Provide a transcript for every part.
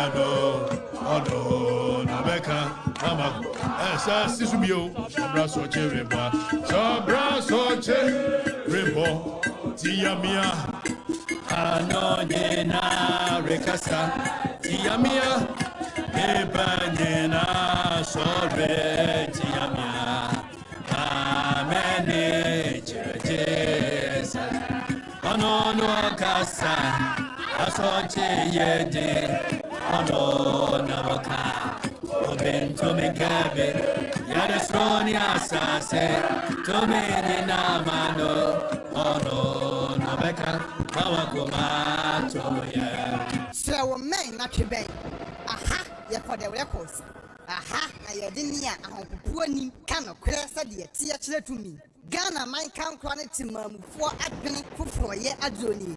no, oh no, Nabeka, Mama, Esa Sisubio, Brasso Chereba, so Brasso Cherebo, Tiamia, Anonyena, Recasa, Tiamia, Ebanena, Sorbe, Tiamia, Amene, Cheretes, Anono Casa. Asoche yede ono nabaka obento mekabe yadesroni asase tomeni namano ono nabeka awakoma toya so men na twebe aha ye for the records aha na ye dinia ahopopo ani kano kresa de tie kire tumi Ghana man kan kro ne timamufo adwene foforo ye adroni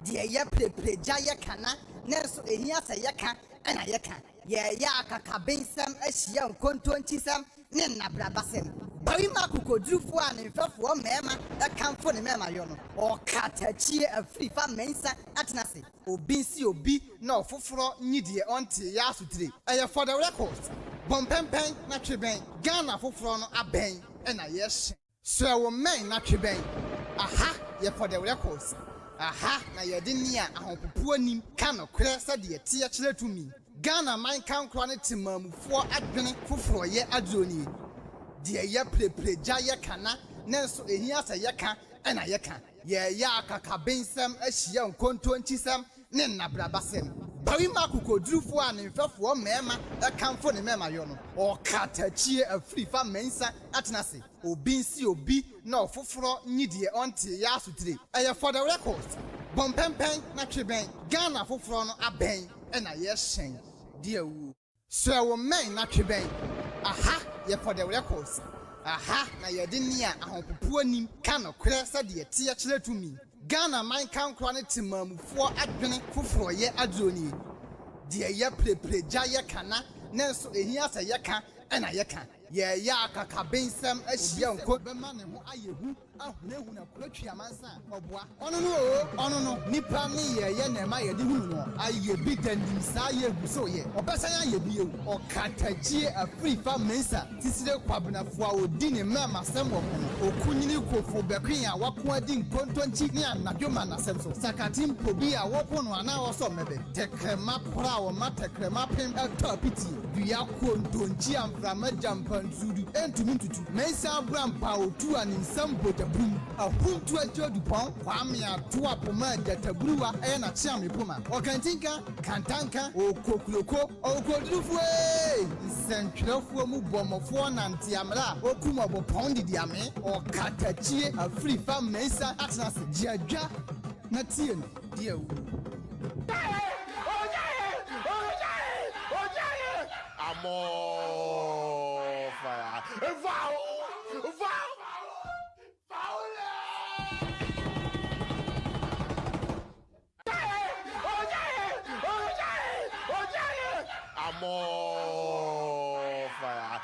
de ye prepreja ye kana nenso ehia se ye ka na ye ka ye ya akakabensam ahia nkontonchisam ne nabrabasem bari makokodrufo a ne mfafo mema e kanfo ne mema yo no Okatakyie Afrifa mensa atenase obinsi obi na ofoforo nyidie onte ya asutire eye for the records bompempen na tweben Ghana foforo no aben na ye hye so men na tweben aha ye for the records aha na yedinia ahopopo anim kano kresa de tie kire tumi Ghana man kan kro ne timamufo adwene foforo ye adroni de ye prepreja ye kana nenso ehia se ye ka na ye ka ye ya akakabensam ahia nkontonchisam ne nabrabasem bari makokodrufo a ne mfafo mema e kanfo ne mema yo no Okatakyie Afrifa mensa atenase obinsi obi na ofoforo nyidie onte ya asutire eye for the records bompempen na tweben Ghana foforo no aben na ye hyen de awu so men na tweben aha ye for the records aha na yedinia ahopopo anim kano kresa de tie kire tumi Ghana man kan kro ne timamufo adwene foforo ye adroni de ye prepreja ye kana nenso ehia se ye ka na ye ka ye ya akakabensam ahia nko bema ne ho ayehu ahonehu na kwatwa mansa oboa ono no nipa ne ye na ma ye de hunu no aye bi dandim sa ye gu so ye obesan ye bi ye Okatakyie Afrifa mensa tisire kwabnafo a odi ne mama sem wo no okunyini kofo bekwan a wako adi nkontonchi ne anadwoma na sem so sakatim pobi a woko no ana wo so mebe tekrema kora wo matekrema pem atapiti dua kontonchi amframa jampanzudu entumi tutu mensa abrampa otu aninsam bojabum ahuntu ajodu pon kwame ato apoma jatabruwa na chiame poma okantinka kantanka okokroko okodrufu nsentwerefo mu bomofo nante amra okuma bopon didi ame Okatakyie Afrifa mensa atenase jiadwa na tie no dia wu Amor fire. Amor fire.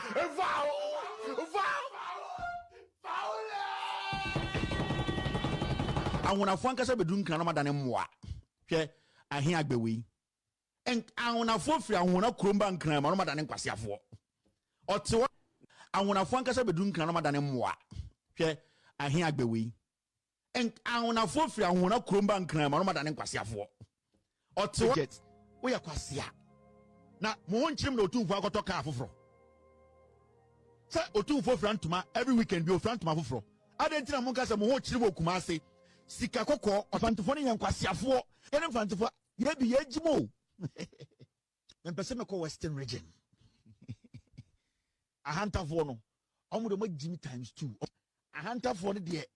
Awona Ankasa bedun kan no madane mmoa hwe ahe agbewi en awona fofri awona kromba nkran ma no madane nkwasiafo ote awona Ankasa bedun kan no madane mmoa hwe ahe agbewi en awona fofri awona kromba nkran ma no madane nkwasiafo ote wo ya kwasia na mo honchirim na otumfo akoto ka afoforo se otumfo frantuma every weekend bi o frantuma afoforo adentina mo nkasa mo honchirim okumase sika kokko afantofo ne yankwasiafo ene mfantofo ye bi yejimo mpese me ko western region ahantafo no omo de mo jimi times 2 ahantafo no de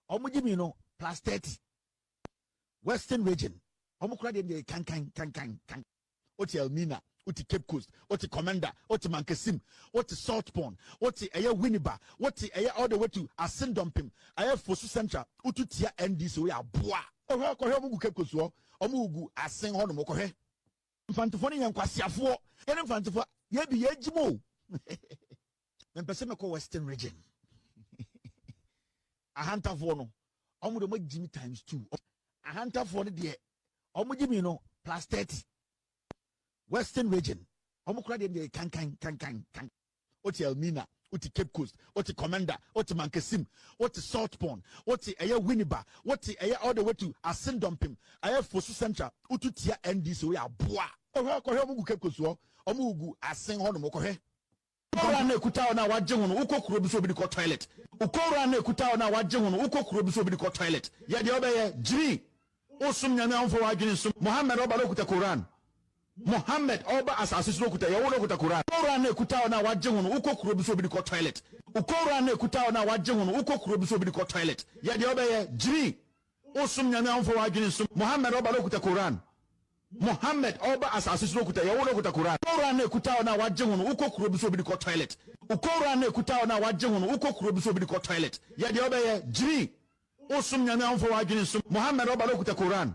omo jimi no plus 30 western region omo kura de kan oti Elmina oti Cape Coast oti Commander oti Mankasim oti South Pond oti eye Winneba oti eye all the way to Asendompim eye Fosu Central ututia NDC we aboa ohwe kohwe omugu Cape Coast ho omugu Asen ho no mokohwe mfantofo ne yankwasiafo ene mfantofo ye bi yejimo mpese me ko western region ahantafo no omo de mo jimi times 2 ahantafo no de omo jimi no plus 30 Western region. Omukura de kan. Oti Elmina, oti Cape Coast, oti Commander, oti Mankesim, oti South Pond, oti Aya Winneba, oti Aya all the way to Asendompim, Aya Fosu Central, ututia NDC we are boa. Ohe mugu Cape Coast wo, omugu Asen hono mokohe. Ukora na ekuta na waje hono, uko kuro bi so bi ko toilet. Ukora na ekuta na waje hono, uko kuro bi so bi ko toilet. Ye de obeye jiri. Osum nyame amfo wadwene sum. Muhammad oba lo kuta Quran. Muhammad oba asase lo kuta, ye wo lo kuta Quran. Ukora na ekuta na waje hono, uko kuro bi so bi ko toilet. Ukora na ekuta na waje hono, uko kuro bi so bi ko toilet. Ye de obeye jiri. Osum nyame amfo wadwene sum. Muhammad oba lo kuta Quran. Muhammad oba asase lo kuta, ye wo lo kuta Quran. Ukora na ekuta na waje hono, uko kuro bi so bi ko toilet. Ukora na ekuta na waje hono, uko kuro bi so bi ko toilet. Ye de obeye jiri. Osum nyame amfo wadwene sum. Muhammad oba lo kuta Quran.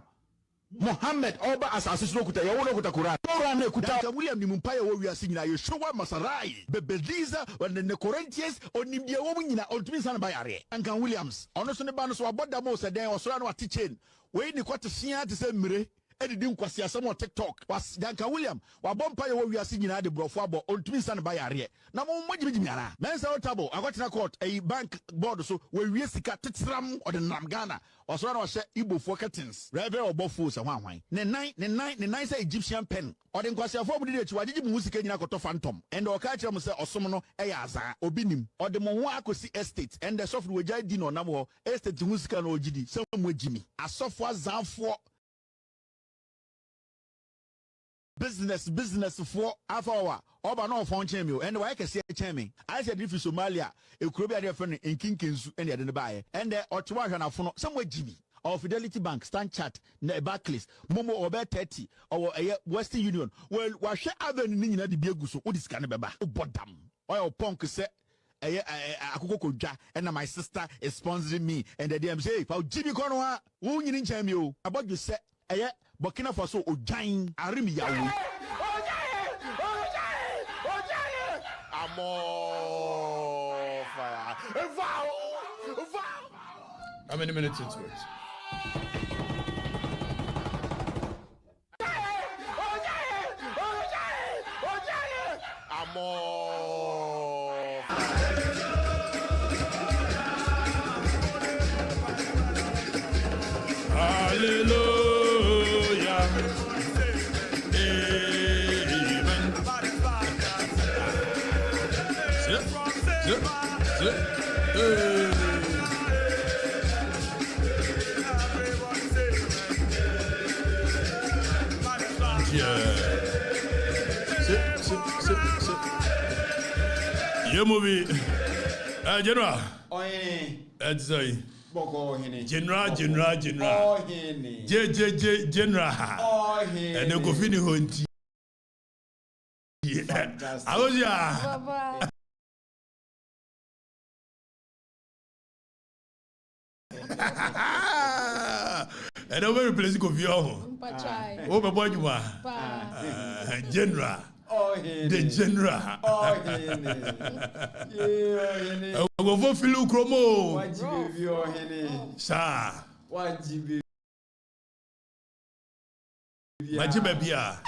Muhammad oba asase lo kuta, ye wo lo kuta Quran. Quran na kuta William ni mpaye wo wiase nyina ye showa masarai bebeliza wande ne Corinthians onimdie wo nyina ontumi san ba yare Anka Williams ono so ne ba no so aboda mo se den osoro na wate chain we ni kwate sia te se mire edidi nkwasi asem o TikTok was Anka William wa bompa ye wo wiase nyina de brofo abo ontumi san ba yare na mo mogibigi nyara mensa otabo akotena court a bank board so we wie sika tetram o de nam Ghana osoro na wahye Igbo curtains reverend obofo se hwanhwan ne nine say Egyptian pen o de nkwasi afo obudi de chi wagigi mu sika nyina koto phantom and o ka kire mo se osom no eya azan obinim o de mo ho akosi estate and the software we jai di no nam ho estate hu sika no ogidi se mo agimi asofo azanfo business for afawa oba no function me and why kese cheme I said if Somalia e kuro bi ade friend nkinkensu and ade ne bae and otwa hwanafo no some agimi or Fidelity Bank, Stanchart, Barclays, Momo or 30 or Western Union. Well, wahwe avenue ni nyina de biegu so odi sika ne beba. Obodam. Oya punk say akoko kodwa and my sister is sponsoring me and the DM say, "Fa jibi kono a wo nyini ncha mi o." About you say Burkina Faso ojan arimi yawo. Amo fire. How many minutes into it? Hallelujah. Amen. You movie, General. Edzoi. General. General. And the Gofini Hunti. I was ya. And I'm very pleased to be home. Oh, my boy, you are General. The General. I go for Philo Chromo. Sir. Majibabia.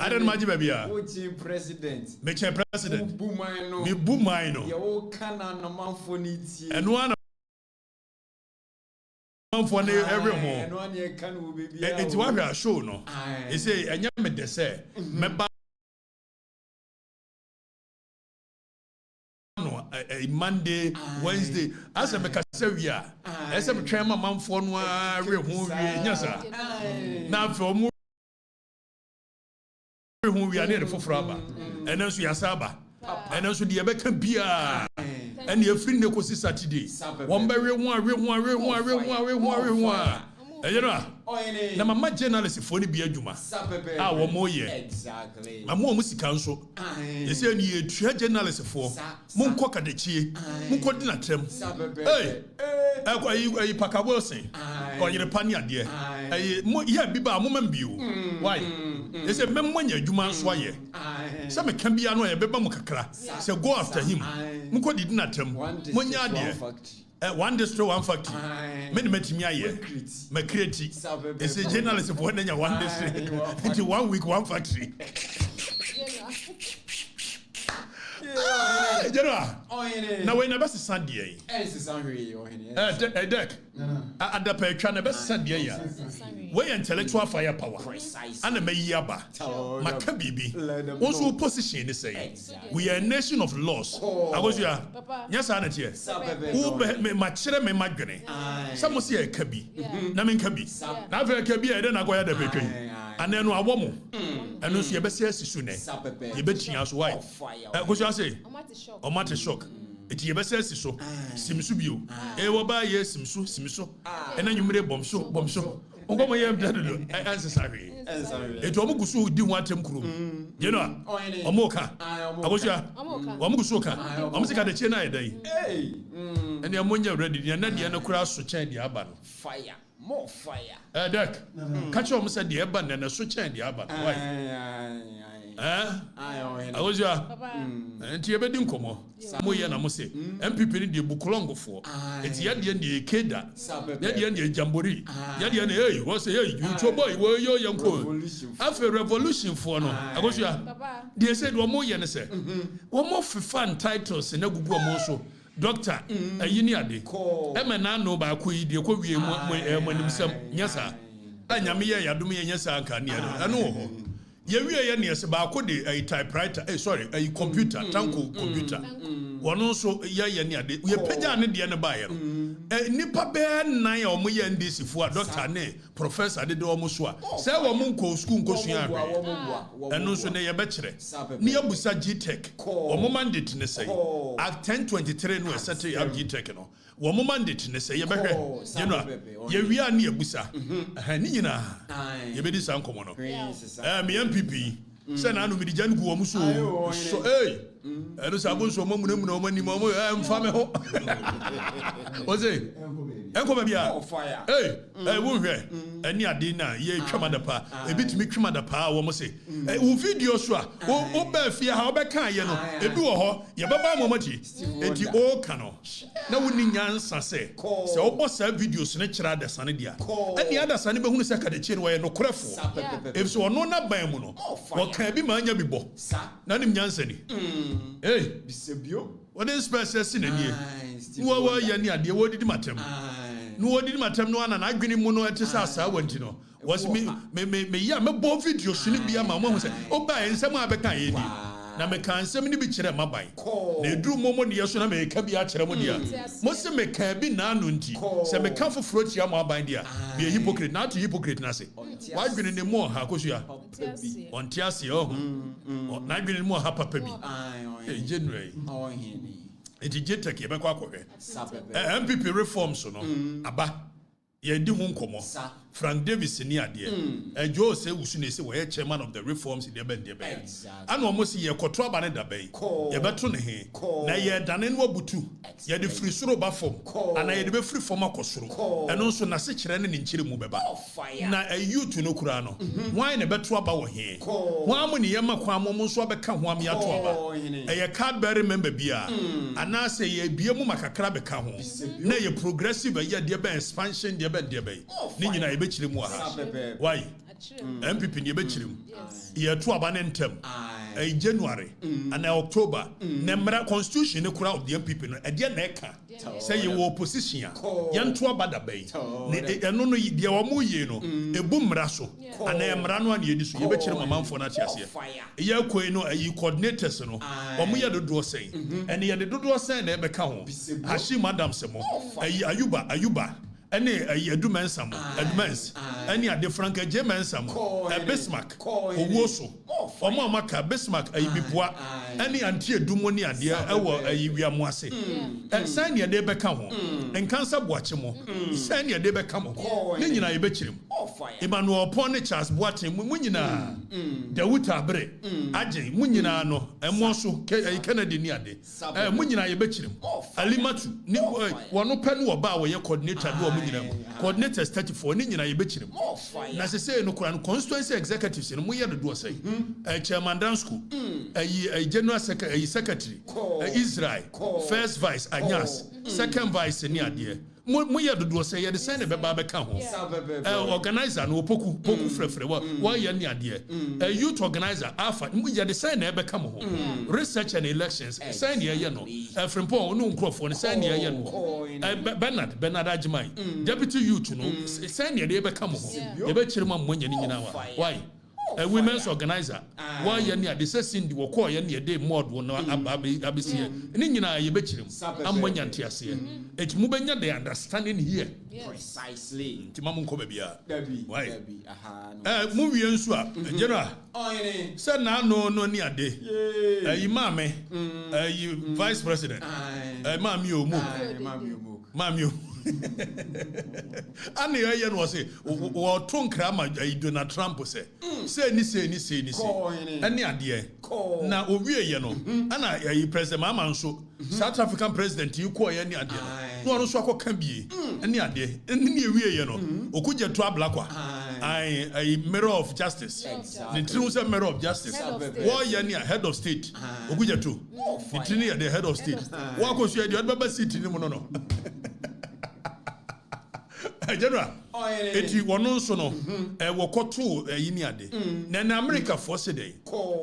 I don't Majibabia. President. Make president. Bumino. Me Bumino. You can no man for it. And one for every home. It's what we are show no. They say, and you made the say, Monday, Wednesday, as a Mecasavia, as a trauma man for one, yes, sir. Now for more, we are near the Fofraba, and then we are Saba, and also the Abeka Bia, and the friend the Cosi Saturday. One by one. You know, now my journalist for the beer Juma. Our more year. Exactly. My mom was council. They say you journalist for Munkoka de Chi, Munkodina Tem. Hey, I pack a Wilson, or you're a panya dear. Yeah, Biba, woman view. Why? They say, Memonia Juma Swaye. Some can be annoyed, Beba Mukakra. So go after him. Munko did not tell Munya dear. One distro, one factory. Many met me here. My creative. It's a journalist of one day, one district. Into 1 week, one factory. General. Now, when I was a Sunday, deck. At the Petra, best Sunday. We intellectual firepower. And a Mayaba. Makabibi. Also, position is saying we are a nation of laws. I was here. Yes, I know. Who my children, my Magraheb. Some say a Kabi. Namin Kabi. Now, if a Kabi, I don't go the bakery. And then I want and no, you better say soon. You bet you as wife. Because I say, or matter shock. It you better say so. Simsubio. Ewa yes, Simso. And then you made a bomb so. Ongo my yam answer sorry. It almost do want him crew. You know, Omoka. I was ya. Omusuka. Omusika the China day. And the ammonia ready. And then the other cross to change the aban. Fire. More fire. Dirk. Catch on said the aban and a switch and the aban. I was ya. And Tiabedin Como. Moya Namose. MPP in the Bukolongo for. It's Yadi and the Keda. Yadi and the Jamboree. Yadi and the was a you boy, were your young boy. After revolution for no. I was ya. They said one more and said one more fun titles in a good moso. Doctor, a uniade. Emanano by Kui, the Kobe when himself, yes, sir. And Yamia Yadumi, yes, sir, can I know. Yawia yes about a typewriter, sorry, a computer, tanko computer. One also Yania, we are Penyah and the other buyer. Nipa bear nine or more and this for Doctor Ne, Professor de Domuswa. Say Wamunko school Koshian, and also near bachelor. Near Busa G Tech, or Moman did say. At 10:23 no Saturday of G Tech. One moment did say, you know, we are near Busa. Hanina, you be this uncle. Me MPP, send Anu with the Jan Guamusu. So, hey, I don't have so many more. I'm family. What's it? Fire. Hey, I won't hear. And near dinner, ye come at the pa, a bit me come at the pa, or must say, video swap, oh, fear how back can you know, a do a ho, your baba momenti, and you all cano. No one in Nkansah say, so boss videos natural the Sanidia. And the other Sanibah who said the chain where no crefo. If so, no, not by Muno, what can be my yabibo? None in Yansani. Hey, Bisabio. What is special in a year? Who are you near the word in Matem? No, did Matem no one and I green mono at his house. I want to know. Was me, ya, my both videos shouldn't be a mamma say, oh, by and some other kind. Now, me can't say many bitches at my bike. They drew more money as soon as I can be at Cheremonia. Most of me can be nanunti. Say, me come for fruit, ya, my bindia. Be a hypocrite, not a hypocrite, Nasi. Why been in the more, Hakosia? On Tiasi, oh, not been more happy baby. January. It is Jetaki, Kwaku. MPP reforms, no, Abba. Ye do Hunkomo. Frank Davis near dear. And Joe say we say we're chairman of the reforms in the bed. And almost ye Kotraba and the bay. Ye better he. Na ye danen wabutu. Ye the free suro bafom. And I be free from a kosuru. And also na se chirene in chiri mubeba. Na a you to no kurano. Why in a better about here? One when yama kwamo muswabe kan wami atuaba. A cardbearer member beer. And I say ye be a mumakarabe kaho. Na ye progressive a year dear expansion dear bed dear bay. Nina why? MPP ni bechirim. Ye to abanentem. January and October. Nemra constitution ne kura of the MPP no. E dia na eka. Say you opposition. Yan to abada bay. Eno no dia wa mu ye no. Ebu mra so. Ana emra no na ye di so. Ye bechirim amanfo na tiase. Ye koi no ayi coordinators no. Omo ye dodo say. And ye the dodo say na e beka ho. Hashi madam semo. Ayuba. Any a Dumansam, advance, any a different Jemansam, a Bismarck, or Woso, or Mamaka, Bismarck, a Bipua, any anti Dumonia, dear, our a Yamuase, and Sanya de Becamo, and Nkansah Watchamo, Sanya de Becamo, Nina Ibechim, Emmanuel Ponichas Watching, Munina, the Wutabre, Aje, Munina, no, and Mosu, a Kennedy near de, Munina Ibechim, Alimatu, one open or bow your coordinator. Coordinators 34 Nina Ibechim. Necessary no constituency executives in Muya do say. A chairman down school, a general secretary, Israel, first vice, Anyas, second vice, near dear. mo ye dodo say ye de say ne beba beka ho organizer no poku frefre wa ye ne ade youth organizer afa mo ye de say ne beka mo ho research and elections say ne ye no Frimpong no nkrofo ne say ne ye no Bernard Ajimai deputy youth no say ne de beka mo ho ye be kire mo nya ni nyina wa why a women's organizer why ye ne ade say Cindy wo call ye ne de mod wo no abisi ni nyina ye be kire mo nya ntiase it mu benya the understanding here precisely ti mamu nko bia why no mu wie nso a general say na no ni ade imame vice president mami omu ani ye no say wo to nkra ma Donald Trump say ni ani ade na owie ye no ana president Mahama nso South African president you call ye ni ade no no so akoka bie ani ade ni ewie ye no okuje to ablakwa mirror of justice the true say mirror of justice wo ye ni head of state okuje to the head of state wo akoso ye the other city ni mo no General, eti wono nso no wokoto yini ade na America force dey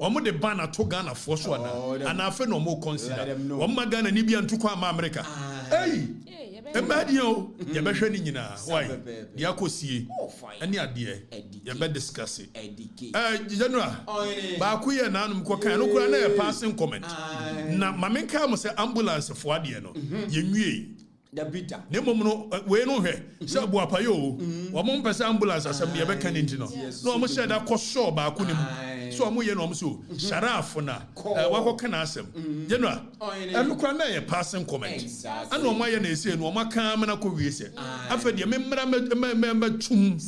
omo de ban ato Ghana force ana afa no mo consider omo Ghana ni bia ntuko ama America ebadi o ye behwe ni nyina why dia akosie ani ade ye be discuss General ba ku ye na anum ko kan no kura na ye passing comment na mamenka mo say ambulance fo ade no ye nwie the bita ne mom no we no hwe se abu apayo wo mo mpese ambulance asem de be kan ntino no mo she da ko show ba ku nim so mo ye no mo so sharaf na wa ko kan asem General enukra na ye passing comment ana o mo ye na ese no o maka am na ko wie se afa de me mmra tum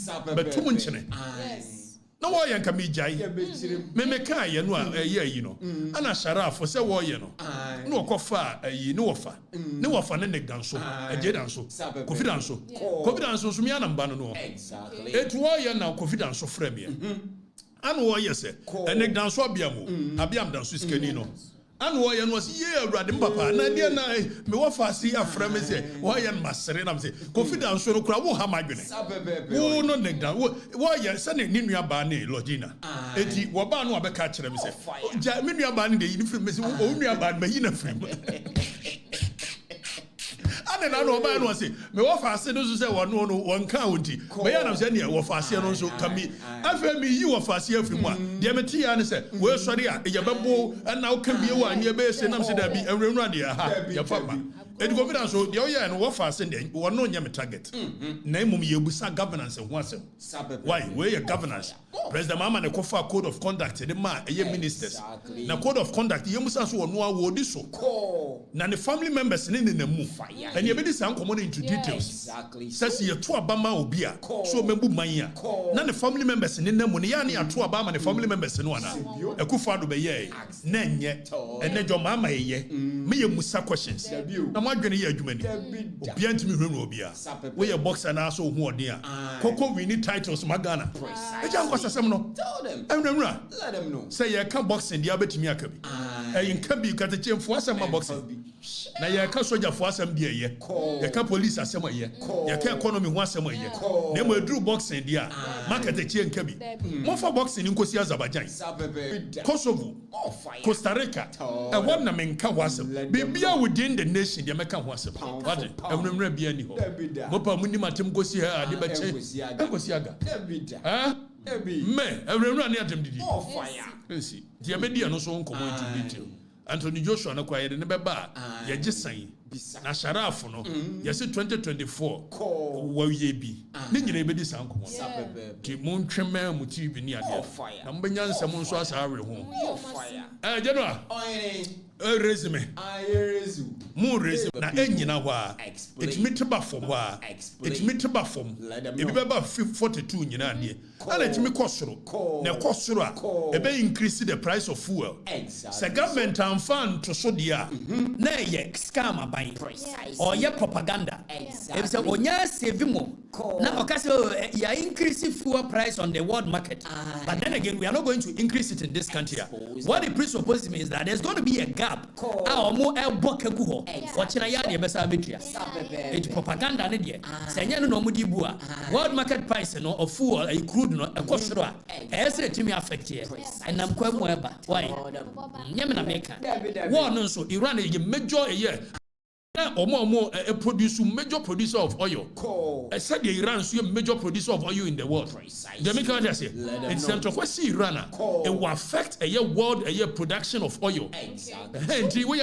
nchene no wo ye nka me jai me ka ye no ye yi no ana sharaf se wo ye no no okofa yi no wofa ne wofa ne danso danso confidence so mi anamba no exactly etu wo ye na confidence frame ye ana wo ye se ne danso abiam danso skani no ana wo ye no se ye awrade mpapa na de na me wofa si afra me se wo ye masere na me se confidence no kura wo ha madwene wo no ne dan wo ye se ne nua ba ne logina eti wo ba no abeka kire me se ja me nua ba ne de yi ni frame me se wo nua ba me yi na frame ane na no ba no say me wo fa ase no so say wo no won kan wonti me ya na say ne wo fa ase no so kami afa mi yi wo fa ase afiri mu a de me ti ya ne say we sori a ye bebo na wo kan bi wo ani e be say na me say da bi enwenu ade ha ye fa ba edi confidence so de o ye no wo fa ase de wo no nya me target na imum ye busa governance ho asem why we ye governance president Mahama ne kofa code of conduct de ma ye ministers na code of conduct ye musa so wo no awo di so na ne family members ne na mu and you be this uncommon into details exactly says you to abama obi a so membu man ya na the family members ne na mu ne ya ne ato abama ne family members no ana ekufado be ye na enye ene jo Mahama ye me ye musa questions na mo adwene ye adwuma ni obi antimi hwenu obi a we ye boxer na so hu ode a koko we need titles magana e jan kwasasem no tell them let them know say ye ka boxing dia betimi aka bi e nka bi ka te chemfo asem ma boxing na ye ka soldier fo asem dia ye ka police asem ye ka economy ho asem ye na mo edru boxing dia market e chie nka bi mo fa boxing nkosi Azerbaijan Kosovo Costa Rica e won na menka ho asem bibia within the nation dia meka ho asem what enwemra bia ni ho mo pa mu ni matem kosi ha ade ba che kosi aga me enwemra ni atem didi see dia me dia no so nkomo into detail Anthony Joshua na kwa yede ne beba ye gisan na sharaf no ye se 2024 wa ye bi ne nyina e bedi san komo ti mon twema mu TV ni ade na mbenya nsem nso asa awe ho general resume mu resume na enyina ho a etimi teba fom ho a etimi teba fom e bi beba 42 nyina ade ala etimi kosoro na kosoro a e be increase the price of fuel se government and fund to so dia na ye scam aban kwan or ye propaganda if say onya save mo na okase ya increase fuel price on the world market but then again we are not going to increase it in this country. What it presupposes means that there's going to be a gap mo elbo kagu ho ochina ya de besa betua it propaganda ne de senya no mo di bu a world market price no of fuel a crude no e kosoro a e say timi affect here and am kwa mo eba why nyame na meka war no so Iran is a major produce major producer of oil. I said the Iran is a major producer of oil in the world. The make what I say. It's central question Iran. It will affect a world production of oil. And the way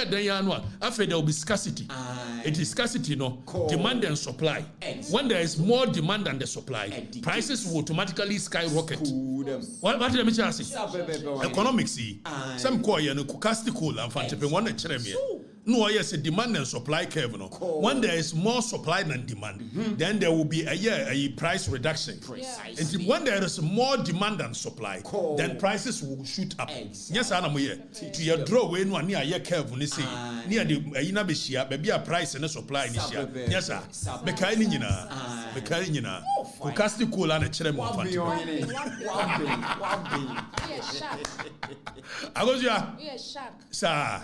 after there will be scarcity. It is scarcity, no demand and supply. When there is more demand than the supply, prices will automatically skyrocket. What let me say? Economics. Some call you cool and fancy one no, yes, a demand and supply curve. No. When there is more supply than demand, then there will be a price reduction. And when there is more demand than supply, then prices will shoot up. Yes, I know. To your draw when one near your curve, when you say near the Inabishia, maybe a price and a supply this year. Yes, sir. Becainina, who cast the cool and a cheremo. I was ya, sir.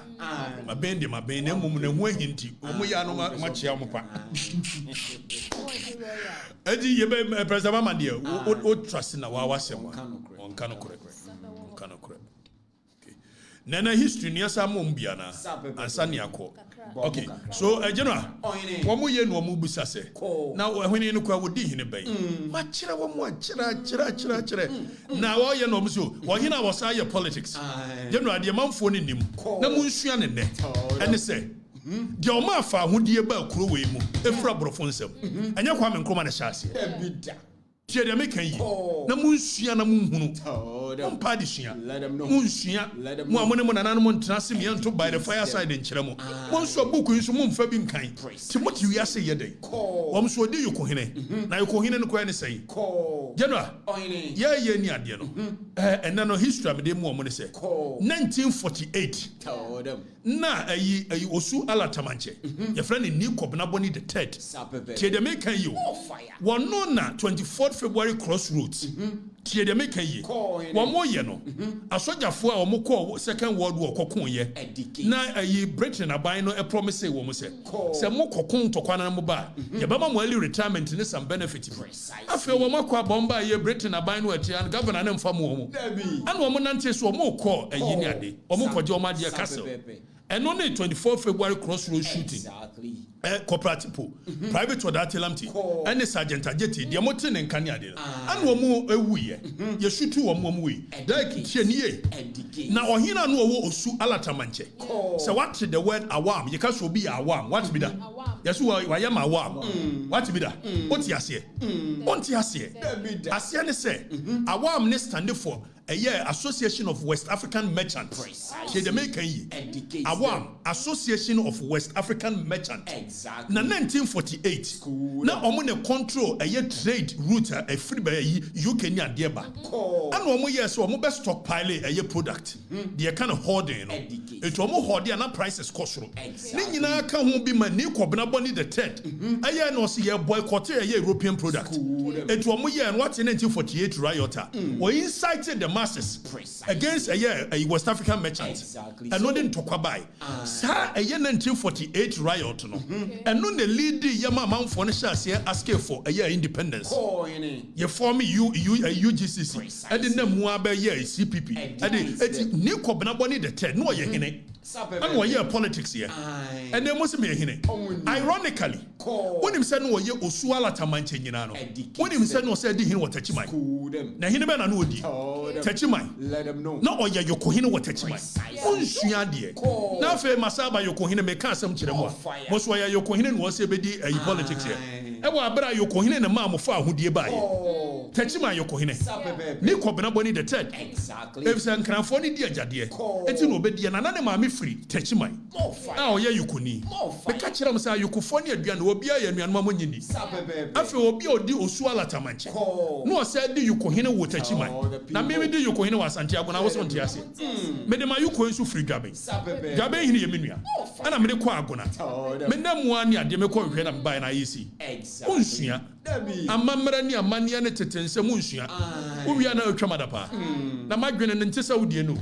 My bendy, my bendy, woman, hinty, Omuyano, Machiamopa. Eddie, you may preserve my dear, would trust in our wasem. One cannot correct. Nana history near Samumbiana and Sanyako. Okay, so General, one more year no mubusase. Now, when you know what would be in a bay, Machira, now all you know, so what he now was your politics. General, the amount phoning him, no moon in there, and they say, Jomafa, who dear bell crew, a frabro phone, and your woman come on a chassis. They make a na munsia na munhunu padishia let them know munsia mo amone mo nananom ntrase me nto by the fireside nkyeremo mo so boku nso mo mfa bi nkan timoti wi ase yeden wo so odi yokohene na yokohene no kwa ne sei general ye ni ade no ena no history me dem mo ne sei 1948 na ayi osu alatamanche your friend ni kobna boni the third tie de make you one no na 24th February crossroads. Tie de make ye. One more year no. Asojafo a omo call Second World War kokon ye. Na ayi Britain aban no promise we mo se. Se mo kokon to kwana mo ba. Ye ba ma mo early retirement ne some benefit. Afi wo mo kwa bomba ye Britain aban no ati and governor na mfa mo mo. Ana wo mo nante so mo call ayi ni ade. Omo kwaje o ma de castle. And on the 24th February crossroads shooting. Cooperative private or that lamti and the sergeant ajeti the mountain and Kanyade and one more a wee you shoot two or more wee like Chenie now or hina no osu alatamanche so what the word awam you can be awam what be that yes who I am awam what be that what you say Asiane say awam ne stand for a year Association of West African Merchants. The American Awam Association of West African Merchants. Exactly. Na 1948. Na omune control a year trade route a free by UK near Deba. And one more year so omo best stockpile a year product. They kind of hoarding. It omo hoarding and prices cost. Ni na kan ho bi ma ni kwabna boni the third. A year no see a boycott a European product. It omo year and what in 1948 riot. We incited the masses against a West African merchant. Exactly. And no didn't talk about. Sa a year 1948 riot no. And no the lead yama man for the asking for a year independence. You form UGCC. I didn't know Muabe year CPP. I did new Kobnaboni the 10 no ye hine. And one year politics here. And there must be a hine. Ironically, when him said no ye Osuala Tamanche Yinano. When him said no said he what touch my. Na hine ben anu di. Touch my. Let them know. No oya yokohine what touch my. Unsua die. Na fe masaba yokohine me ka asem kire mo. Mo so ya yokohine no se be di politics here. E wa abra yokohine na ma mo fa ahodie ba ye. Techima yokohine. Ni kobena boni the third. Exactly. If san kranfo ni di ajade. Enti no obedi na na maame free techima. Na oye yukuni. Me ka kire am say yukufo ni aduane obi aye anuanoma monyini. Afi obi odi osu alata manche. No say di yukohine wo techima. Na me di yukohine wa asante agona wo so ntia ase. Me de ma yuko nsu free dwabe. Dwabe hine ye menua. Ana me de kwa agona. Me na mua ni ade me ko hwe na mba na yesi. Unsua. Amamra ni amania ne tetense munsua. Uwia na otwa madapa. Na madwene ne ntesa wudie no.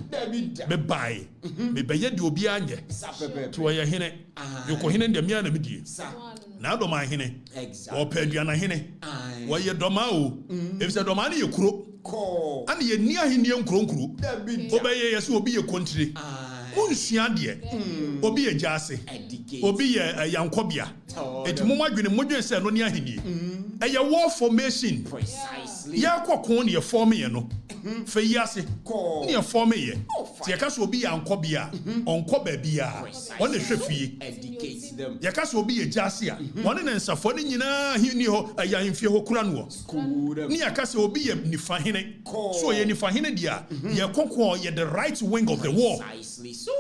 Me bai. Me beye de obi anye. To ye hene. Yoko hene de mia na medie. Na do ma hene. O peduana hene. Wo ye doma o. If se doma na ye kuro. Ana ye ni ahene nkronkro. Obeye ye se obi ye kontire. Unsua de. Obi ye jase. Obi ye yankobia. Eti mo madwene modwen se no ni ahene. Eye war formation. Precisely. Ya kwakon ne form ye no. Fe yase. Ne form ye. Ti ya kaso obi yankobia. Onko ba bia. On ne hwefie. Educate them. Ya kaso obi ye jase a. Won ne nsafo ne nyina hini ho ayanfie ho kura no. Ni ya kaso obi ye nifa hene. So ye nifa hene dia. Ye kokon ye the right wing of the war. Precisely so.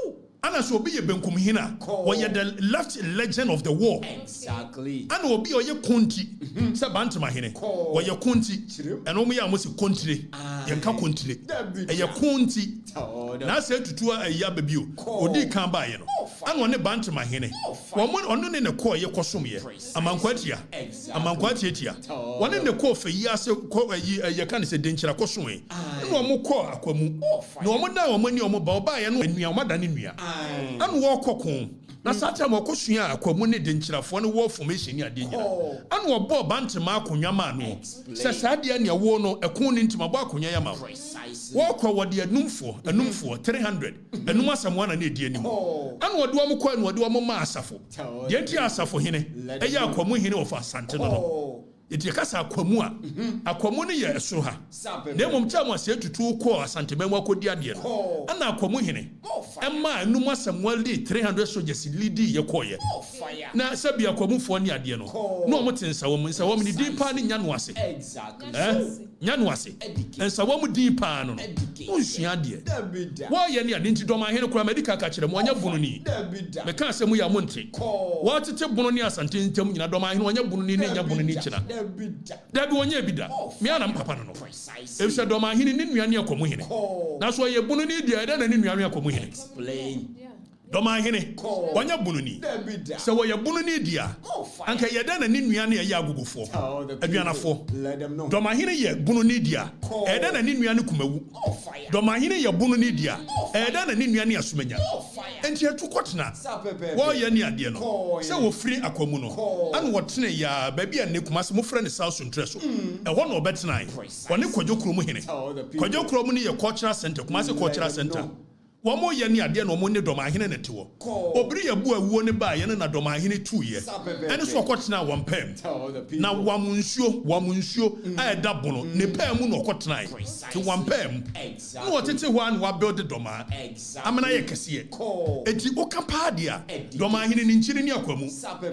Ana so obi ye benkum hina. Or ye the left legend of the war. Exactly. Ana obi oye konti. Se bantama hene. Or ye konti. And omo ya mo se kontire. Ye nka kontire. Ye konti. Na se tutua ya babio. Odi kan ba ye no. Ana one bantama hene. Ono ne ko ye kosom ye. Amankwatia. Amankwatia tia. One ne ko fe yi ase ko ye kan se denchira kosom ye. Na omo ko akwamu. Na omo da omo ni omo ba oba ye no anua omo da ne nua. Anu wo kokon na sata mo kosua akwamu ne de nkyirafo ne wo formation ni ade nyina anu wo bo bantema akonwa ma no se saade ne wo no ekon ne ntima bo akonwa ya ma wo ko wo de anumfo 300 anum asamwa na ne die anim anu wo de wo ko anu wo de wo ma asafo de nti asafo hene eya akwamu hene ofa asante no Iti kasa akwamu ne ye esoro ha na mom cha mo ase tutu ko asantema mu akodi ade no ana akwamu hene emma anum asamwaldi 300 soldiers lidi ye koye na sabi akwamu fo ne ade no no mo nsawom ni dipa ne nya no ase nya no ase nsawom dipa no unsua ade wo ye ne ade nti doma hene kura medical ka kire mo nya bunu ni me ka asemu ya mo nti wo tete bunu ni asante ntam nyina doma hene wonya bunu ni ne nya bunu ni kina Dabi wonye bida. Me ana mpapa no. If se do ma hini ni nuane akomu hini. Na so ye bunu ni dia da na ni nuane akomu hini. Explain. Do ma hini. Wonya bunu ni. Se wo ye bunu ni dia. Anka ye da na ni nuane ye agugufo. Aduanafo. Do ma hini ye bunu ni dia. E da na ni nuane kumawu. Do ma hini ye bunu ni dia. E da na ni nuane asumanya. Enti atukotena. Wo ye ni ade no. Se wo free akomu no. Anu wo tene ya baabi a ne kumase mo frɛ ne South Central. E ho no obetena. Wone Kwadwo kromu hene. Kwadwo kromu ni ye cultural center, kumase cultural center. Wamo ye ni ade no mo ne doma hene ne tewo. Obiri ye bu awuo ne ba ye ne na doma hene tu ye. Ene so okotena wampem. Na wamunsuo a da bono ne pam mu no okotena. Ti wampem. No wotete ho an wa build doma. Amena ye kese. Eti okapa dia. Doma hene ni nchiri ni akwamu.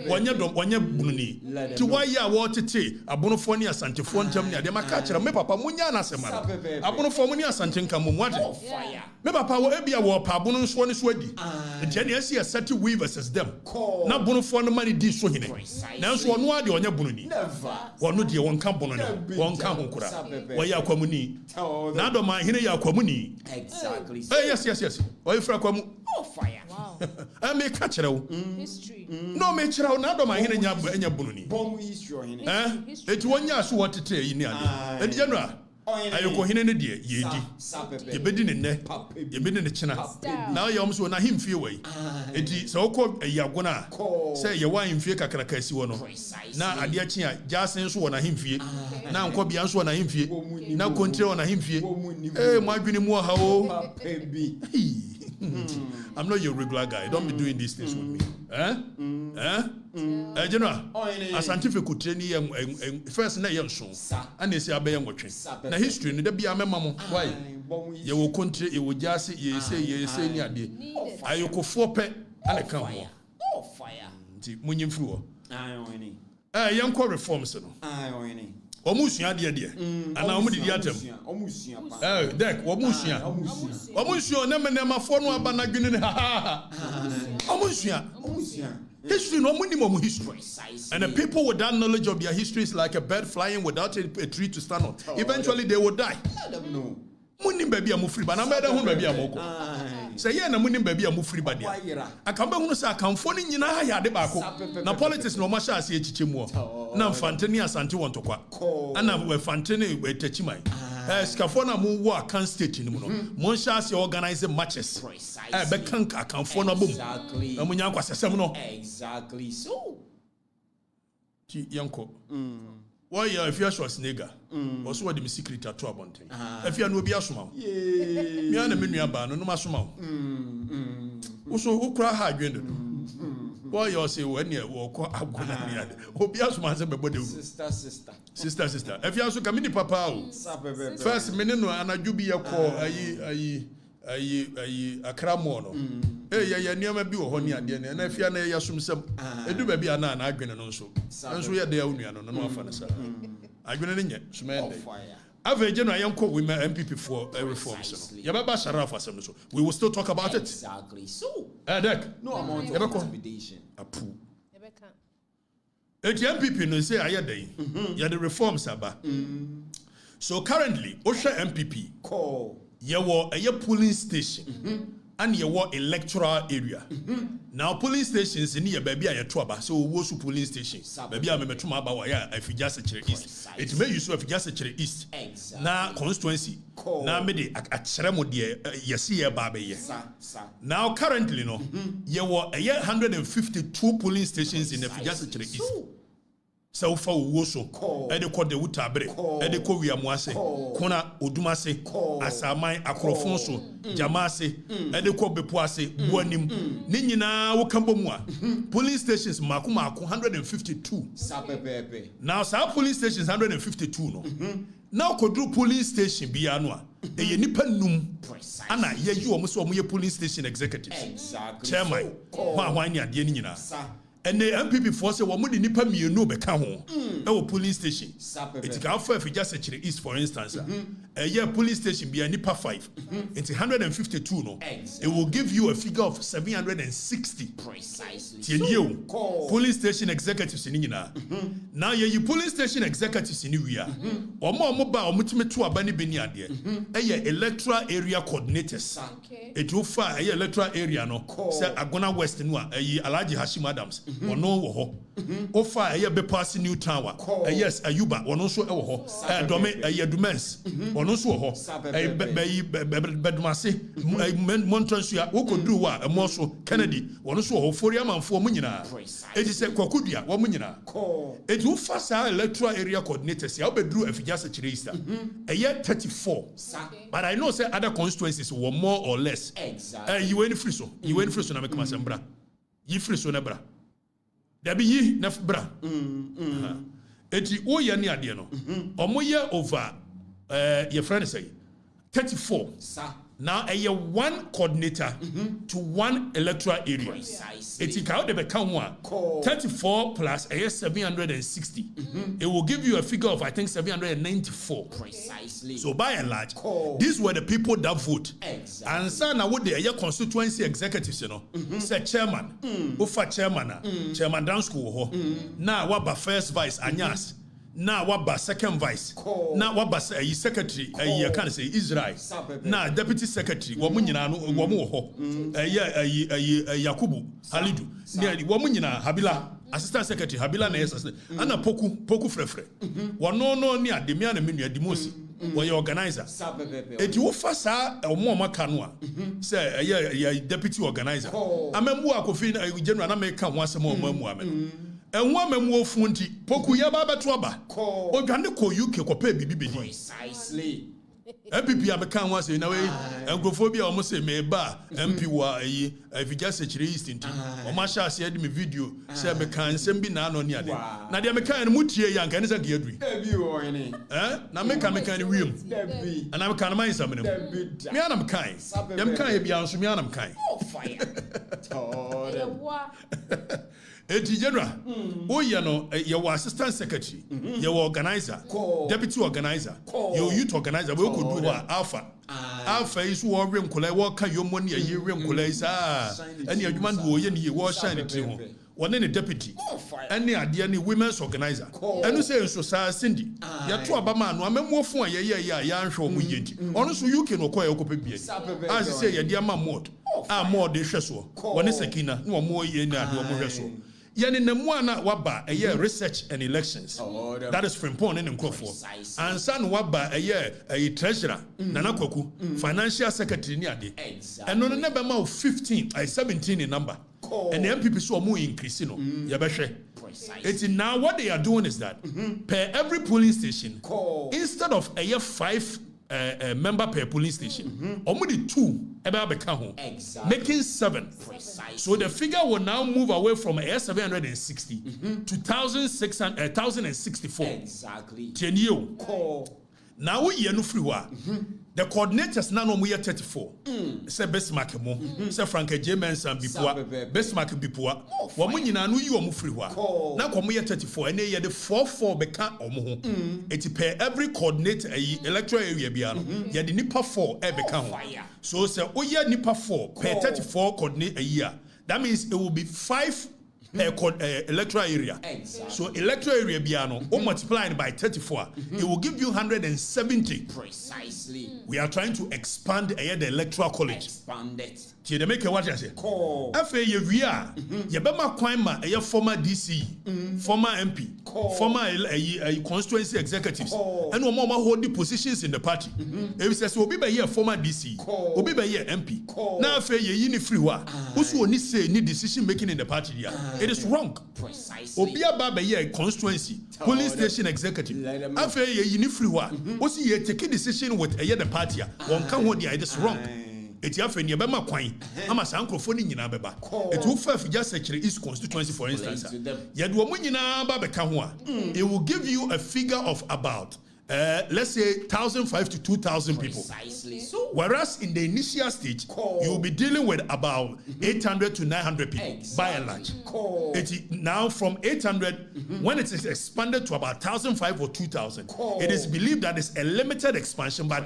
Wonye bununi. Ti wa ya wo tete abonofo ni asantefo ntam ni ade maka kire me papa munya na asema. Abonofo mu ni asante nkamu mu ade. Me papa wo ebia wo pa bono nso ne so adi ntia ne asi asati we versus them na bono fo no mani di so hene na nso ono ade onya bono ni wono de won ka bono ne won ka honkura wo ya kwamu ni na do ma hene ya kwamu ni exactly yes wo ifra kwamu wow me ka kire wo history no me kire wo na do ma hene nya bono ni bom history hene eti wonya so wotete yi ni ade edi general ayoko hene ne die yedi yebedi ne ne yebedi ne china na yom so na himfie wei enti se okọ ayagona se ye wa himfie kakraka si wo no na ade achi a jasen so wo na himfie na nkọ bia so wo na himfie na kontre wo na himfie mo adwene mu ha o I'm not your regular guy. Don't be doing these things with me. General, a scientific training first na yenso and they say abey nwotwe. Na history no da bia mema mo. Why? Ye wo country e wo jase ye say ni ade. Ayokofo pe ane kan ho. Fire. Nti munyimfiri wo. Yenko reforms no. Omusua de. Ana omu didi atem. Dek, omusua. Omusua na menema no aba na dwene ne ha. Omusua. History no minimum history. And the people without knowledge of their history is like a bird flying without a tree to stand on. Eventually they will die. Munim baby amu free ba na meda hu baby amoko. Say ye na munim baby amu free ba dia. Akamba hu say akamfo ni nyina ha ya de ba ko. Na politics no ma sha ase echiche mu. Na mfanteni asante won tokwa. Ana we fanteni we tachiman. Skafo na mu wo akan state ni mu no. Mo sha ase organize matches. Be kan akamfo na bom. Na munya kwasesem no. Exactly so. Ti yanko. Why if you are Schwarzenegger, also what the secret tattoo about him. If you are no be asuma, me and me nuaba no masuma. Also, who cry hard you know? Why you say when you walk agona? Obi asuma say bebo de. Sister. If you also come in papa, first me no anaju bi yakọ ayi akramo no. Ya niam bi wo ho ni ade na afia na ya sumsem edu ba bi ana na adwene no nso ye de ya onua no no afa na sa adwene ne nye sumende average no ayanko women MPP for reforms no ya baba sharaf asem so we will still talk about it exactly so Dek no amount of intimidation apu MPP no say ayedai ya the reforms aba so currently osha MPP call yewo a polling station and you walk electoral area. Now polling stations in here baby are trouble. So we go polling stations. Baby I me tuma ba wa ya if you just east. It may use if you just east. Now constituency. Now me de akyere mo de yesi ye ba be ye. Now currently no you walk 152 polling stations in if you just east. So far wo so e de ko de wutabre e de ko wiamuase kona odumase asaman akrofon so jamase e de ko bepoase buanim ni nyina wo kambo mu a police stations mako 152 sapepepe now sa police stations 152 no now kodru police station bia no a e ye nipa num ana ye yi omo so omo ye police station executives exactly chairman hwan ni ade ni nyina and the MPP force say woman nipa mienu be ka ho e wo police station it can for if you just search the east for instance a police station be nipa 5 it's 152 no it will give you a figure of 760 precisely police station executives in nyina now you police station executives in we are omo ba omutime to aba ni beni ade electoral area coordinators it will fire electoral area no say Agona West no Alhaji Hashim Adams ono wo ho o fa be pass new tower yes Ayuba ono so e wo ho dome Dumens ono so wo ho bedumase Montreal wo koduru wa emo so Kennedy ono so wo ho fori amanfo mu nyina e ji se Kwaku dua wo mu nyina e ji wo fa sa electoral area coordinators ya obeduru afija se kire Easter 34 but I know say other constituencies were more or less you went free so na make masembra yi free so na bra Dabi yi na bra. Eti o ye ne ade no. Omo ye over your friend say 34. Now a one coordinator to one electoral area. Eti ka de be kan one 34 plus 760. It will give you a figure of I think 794. Precisely. So by and large, these were the people that vote. And so now what the constituency executives, you know, say chairman, ufa chairman, chairman down school, now what ba first vice anyas. Now what ba second vice? Now what ba secretary? I can't say Israel. Now deputy secretary. Wamunyina no wamu Yakubu Halidu. Nearly wamunyina Habila assistant secretary Habila na yes. Ana poku frefre. Wano near the miana menu the most. When you organizer, it you first or more macanua say deputy organizer. I remember I general American once more woman. And one more funti, Poku Yaba Twaba, or Ghanaian UK ko pay bibi. Precisely. MPP abekan once in a way, and Grophobia almost say me ba MP wa if you just say East into or Masha said me video, say I can send be na no near there. Now the American mutie young and is a geadry. Now make a room. And I'm kind of mind something. Me and I'm kind. Them kind be answer me and I'm kind. Oh, fire. Eti general, your assistant secretary, your organizer, deputy organizer, your youth organizer, we could do Alpha. Alpha is warring Kula, walk your money a year, Kula is and your man who you was shining to him. One any deputy, any idea, any women's organizer, and you say so, Cindy, you're two Abama, no, I'm more for ya, show me. Honestly, you can acquire a copy. As you say, dear Mamot, more de Chesso, one is a kina, no more yen, no more Resso. Yan in the Moana Waba, a year research and elections. That is from Pon and Crawford. And San Waba, a year, a treasurer, Nana Kwaku, financial secretary near the. And on a number of 17 in number. And the MPP saw more increase, Yabashe. It's now what they are doing is that per every polling station, instead of a year 5 member per polling station, only 2 making 7. So the figure will now move away from 760 to 1,064. Exactly. 10 years. Now we are no free. The coordinators now no 34. Say Besmark mo, say Frank James and Bipua, Besmark Bipua. Woman you know you are free. Now come 34 and they the 4 beka omo. It per every coordinator electoral area biano. You the nipa 4 beka. So say oh yeah nipa 4 per 34 coordinate a year. That means it will be 5 per electoral area. Exactly. So electoral area biano, multiplied by 34, it will give you 170. Precisely. We are trying to expand the electoral college. Expand it. They make what I say. After you are, Yabama Kwaima, a former DC, former MP, former constituency executives, and one more holding positions in the party. If it says, Obi by here, former DC, Obi by here, MP. Now, after you free wa, who's only say need decision making in the party. It is wrong. Precisely. Obi by here, constituency, police station executive. After you free wa, what's he taking decision with the party? One can hold it is wrong. It ya feni be makwan ama san krofo ni nyina beba it will fa just search East constituency for instance ya do mo nyina ba beka ho a it will give you a figure of about let's say 1,500 to 2,000 people. Precisely. So, whereas in the initial stage, you will be dealing with about 800 to 900 people, exactly. by and large. Now from 800, when it is expanded to about 1,500 or 2,000, it is believed that it's a limited expansion, but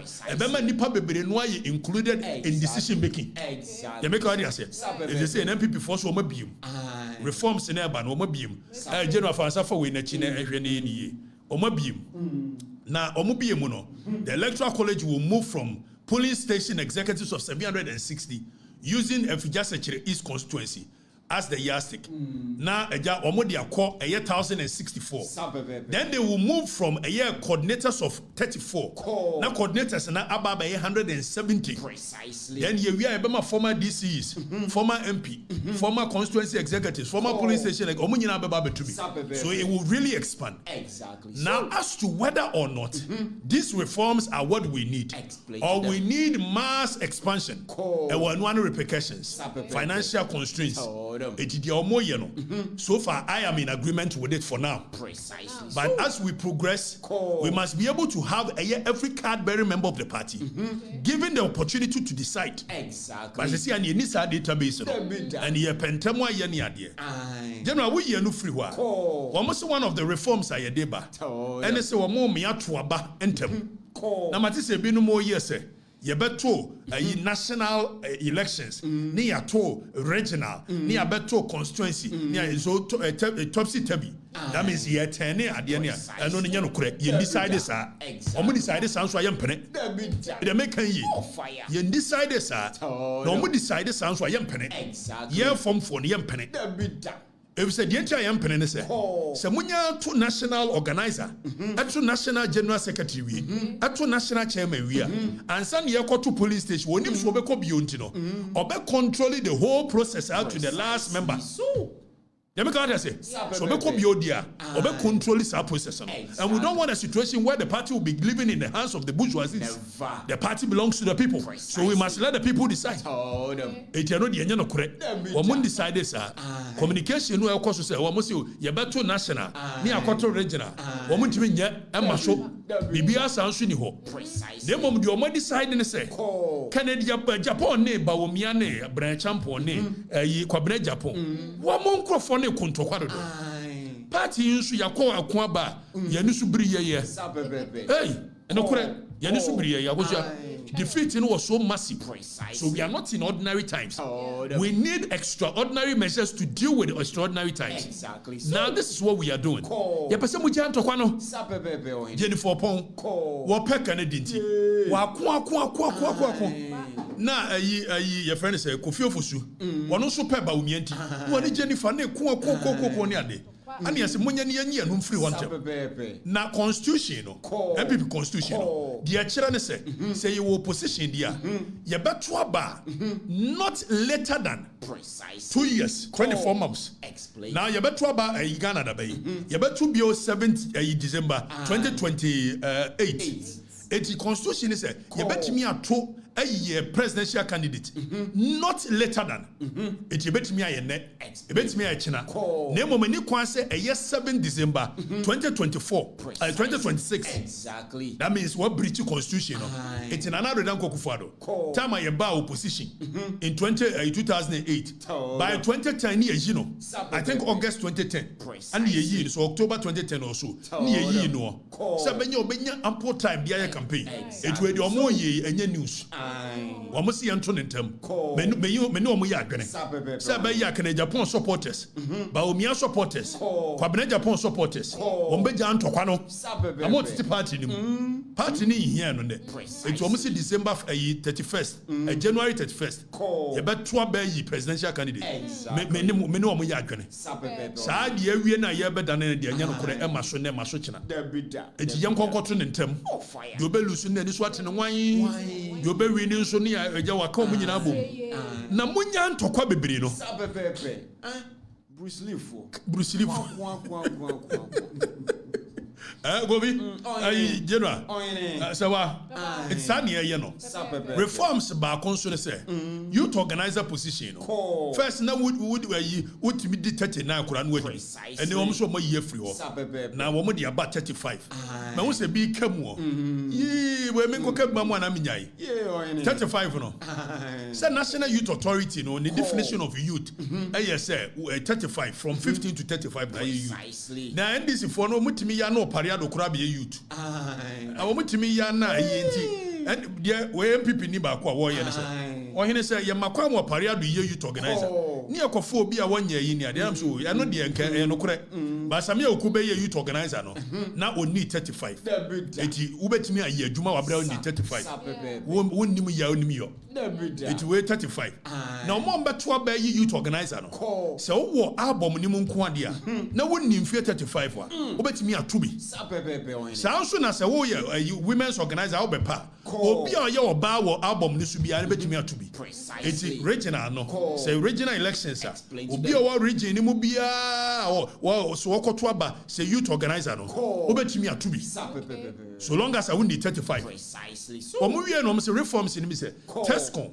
included in decision making. Exactly. You make what I say? If you say an MPP force will be reforms in urban, general fansa for winner now, the electoral college will move from polling station executives of 760 using Efijasechere East constituency as the yardstick. Now, Omodia call a year 1,064. Then they will move from a year coordinators of 34. Now coordinators now about 170. Precisely. Then we are former DCs, former MP, former constituency executives, former police station like so it will really expand. Exactly. Now, as to whether or not these reforms are what we need, or we need mass expansion, and one repercussions, financial constraints. So far, I am in agreement with it for now. Precisely. But as we progress, we must be able to have every card-bearing member of the party given the opportunity to decide. Exactly. But you see, and you need a database, and you pentemwa yeni idea. General, we are no free wa. Almost one of the reforms I deba, and it's a more miatuaba entem. Now, Matisse be no more years. Yebeto national elections, ni yato regional, ni yabeto constituency, ni yazo topsy turvy. That means ye turn it at the end. And only you correct. You decide this, sir. Omo decide this, sounds why I'm penny. They make ye. You decide this, sir. No more decide this, sounds why I'm penny. Exactly. Yeah, from for the penny. If said the entire penny say, Samunya to national organizer, to national general secretary, to national chairman, we are, and some year to police station, when you so be beyond, or be controlling the whole process out to the last member. You make what I say? So be beyond or be controlling this process. And we don't want a situation where the party will be living in the hands of the bourgeoisie. The party belongs to the people. So we must let the people decide. It you know the end correct. When decide this, communication no ekoso say we must you better national, ni akoto regional. We must be nye emma so bibia sanso ni ho. Dem mom the omo decide ne say Canada Japan ne ba wo mia ne bran champion ne yi kwabena Japan. Wo mo nkrofo ne kontokwado do party nso yakọ akọ ba ye ne so biri ye hey eno kore ye ne so biri ye agoja defeat was so massive. So we are not in ordinary times. We need extraordinary measures to deal with extraordinary times. Exactly. Now this is what we are doing. Ya pese mu janto kwa no. Jennifer Pon. Wo peka ne dinti. Wa ko. Na your friend say Kofi Ofosu. Wono so pe ba umienti. Wo ne Jennifer ne ko ne ade. And yes, munya ni no free one time. Na constitution no. MPP constitution no. The achira say you opposition there. You better aba not later than 2 years, 24 months. Explain. Now you better aba Ghana da bay. You better be 7th December 2028. The constitution say you better me ato a presidential candidate not later than it you bet me a net you bet me a china name of many kwan say a year 7 December 2024 2026 exactly. That means what British constitution it's in another than Kokufado time I ba opposition in 2008 by 2010 years I think August 2010 and year so October 2010 or so year no so ample time the campaign it will do more year and news almost see Anton in term. Many of my Sabe Japan supporters, Baumia supporters, Kwabene Japan supporters, Ombeja Antoquano, I'm not the party. Party here on it. It's almost December 31st, January 31st. You bet 2 presidential candidate. Many of my Yakane. Sad year we are here better than the Yanko Emma Sone Masochina. It's young concotron in term. You'll be losing this what in the wine. You'll be winning so near a Jawa coming in Abu. Namunya to Quabe no. Bruce Lee. Gobi, General. Sawa, it's sunny, reforms by consul say youth organizer position. First, now would be dictated now, Kuran wedding, and they almost more year free. Now, woman, you about 35. Now, what's a big come? Ye, we make okay, Mamma, 35. No, say National Youth Authority, no, the definition of youth. Yes, sir, 35 from 15 to 35. Now, and this for no mutimi ya no pariado kurabi youth. I mutimi ya na yenti. And yeah, we MPP ni ba kwa wo ye ne say. O hene say ye makwa mo pariado ye youth organizer. Ni akofo obi a wonye yi ni ade am so ya no de enka no kure. Ba same okube ye youth organizer no. Na oni 35. Eti ubetimi aye adwuma wa bra oni 35. Wonnim ya onim yo. Eti we 35. Na mo mbeto aba ye youth organizer no. Se wo album ni mu nko ade a. Na wonnim fie 35 wa. Ubetimi atubi. Sa so na se wo ye women's organizer wo bepa. Obi a ye oba wo album ni so bia na betimi atubi. Eti regional no. Se regional elections a. Obi a wo region ni mu bia wo so wokoto aba se youth organizer no. Ubetimi atubi. So long as I win the 35. Precisely. Omo wie no say reforms ni me say Tescom.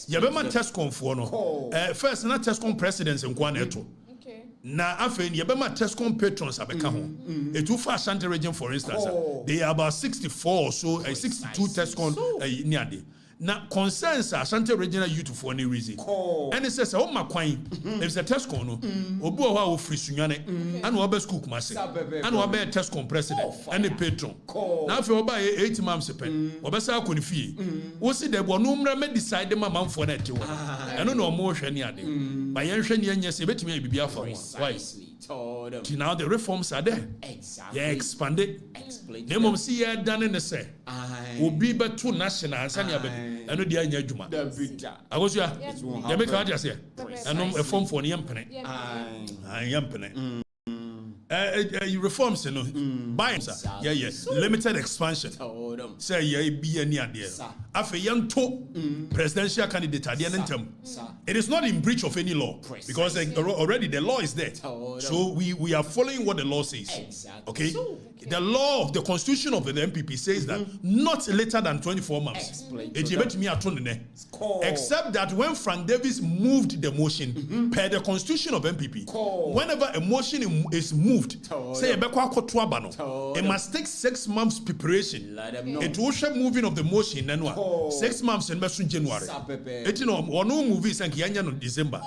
Yebema Tescom for no. First na Tescom presidents en kwa na eto. Na afen yebema Tescom patrons abeka ho. Etu for Ashanti region for instance, they are about 64 or so, 62 Tescom ni ade. Na concerns Ashanti regional youth for any reason. And it says oh my kwan if the Tescom no obi o ha o free sunwane and we be school kumase and we be Tescom president and the patron. Na afen oba 8 months pen oba sa akoni fie wo si de bo no mra me decide ma manfo na tewo eno na omo hwe ni ade ba yen hwe ni anya se betimi bibia for why now the reforms are there. Exactly. Yeah, expanded. They mom see ya done in the say. Obi be too national and sanya be. I know the anya juma. I was ya. They make out just here. And a form for yampene. I yampene. Reforms, buying, yeah, limited expansion. Say, yeah, be any idea. After young presidential candidate at the end of term, it is not in breach of any law because already the law is there. So we are following what the law says. Okay, the law of the constitution of the MPP says that not later than 24 months. Except that when Frank Davis moved the motion per the constitution of MPP, whenever a motion is moved, say it must take 6 months preparation. It will show moving of the motion and 6 months in Messun January. It's no one movies and Yanya no December.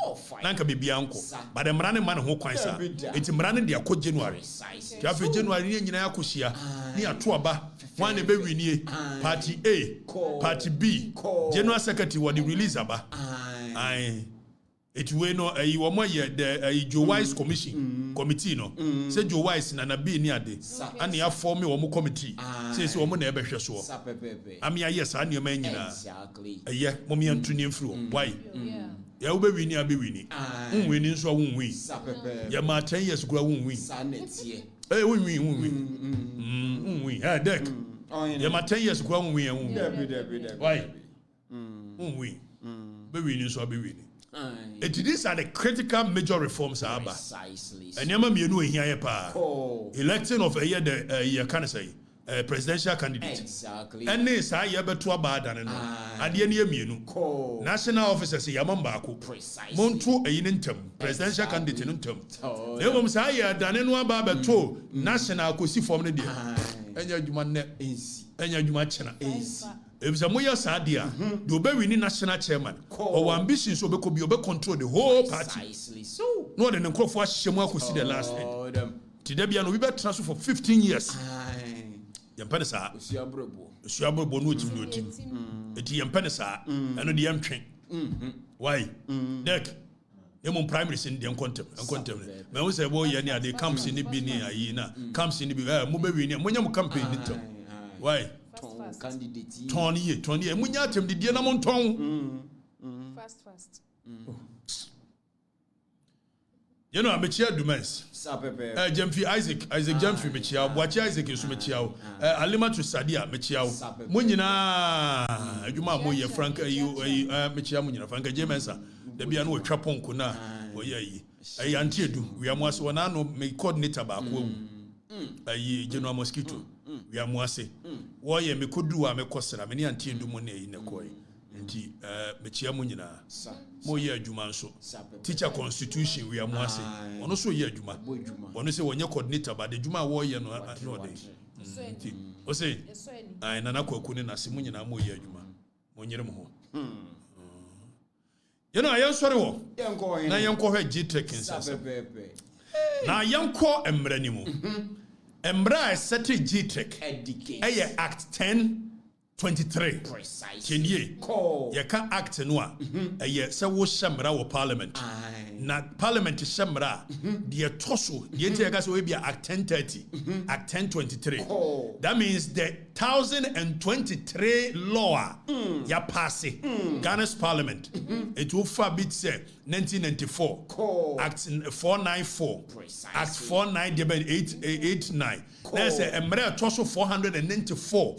Nanka be uncle. But the Mrani man who quinsa. It's Mrani dia ko January. Jafi January ni na kushia. Ni atuaba. One be we party A, party B. General Secretary what the release aba. Aye. It we no you were the Joe Wise committee no. Say Joe Wise na be near de. And you form me one committee. Say so one never so. I mean yes, I knew man exactly. Yeah, mommy and tuning through. Why? Yeah, we be winning, be winning. Winning so won't win. Yeah, my 10 years grow won't win. Hey, we win. Ah, deck. Yeah, my 10 years grow won't win. Why? Won't win. Be winning so be winning. These are the critical major reforms Abba. And Yama Mienu here pa. Electing of a year the can say presidential candidate. Exactly. And this I ever to a bad and the end Mienu. National officers Yamambako. Montu a interim presidential candidate in term. They will say Danenwa Baba to national Kusi form the day. And your human is and your human is. If Zamoya Sadia, do be winning national chairman, or ambition so be control the whole party. So, no, then Nko for Shemwa could see the last head. Tidebiano, we better transfer for 15 years. Yampenesa, Siabo Bonuti, Eti Yampenesa, and the Yam train. Why? Deck. Yamon primaries in the uncontempt. May we say, boy, yeah, they comes in the Bini, comes in the Mubawini, when you campaign. Why? Candidate. Tony, and when you have the Dianamon tongue. Fast. You know, I'm a chair Dumens. Jemfi Isaac Jemfi Michia, watch Isaac is Michia, Alima to Sadia, Michia, Munina, Juma Moya, Frank, Michia Munina, Frank Jemensa, the Biano Trapon Kuna, or ye, a Yantidu, we are most one anno may coordinate about a general mosquito. We are Moise. Why me could do a me question, many anti do money in a coy. Nti Mechia Munina. Moya Jumanso. Teacher constitution, we are Moise. On also ye Juma. One say when you coordinator, but the Juma warrior no day. O say, I Nanako Kunin as Simunina Moya Juma. Monyermo. You know, I am sorry. Now you call her G-Tech in Sasa. Now you call Embranimu. Embra set G-Tech. Act 1023. Precisely. You can't act in one. So we shamra or parliament. Na parliament is shamra. The tosso. The entire will be Act 1030. Act 1023. That means the 1023 law. Ya pass Ghana's parliament. It will forbid say 1994. Act 494. Act 49889. There's a Emra tosso 494.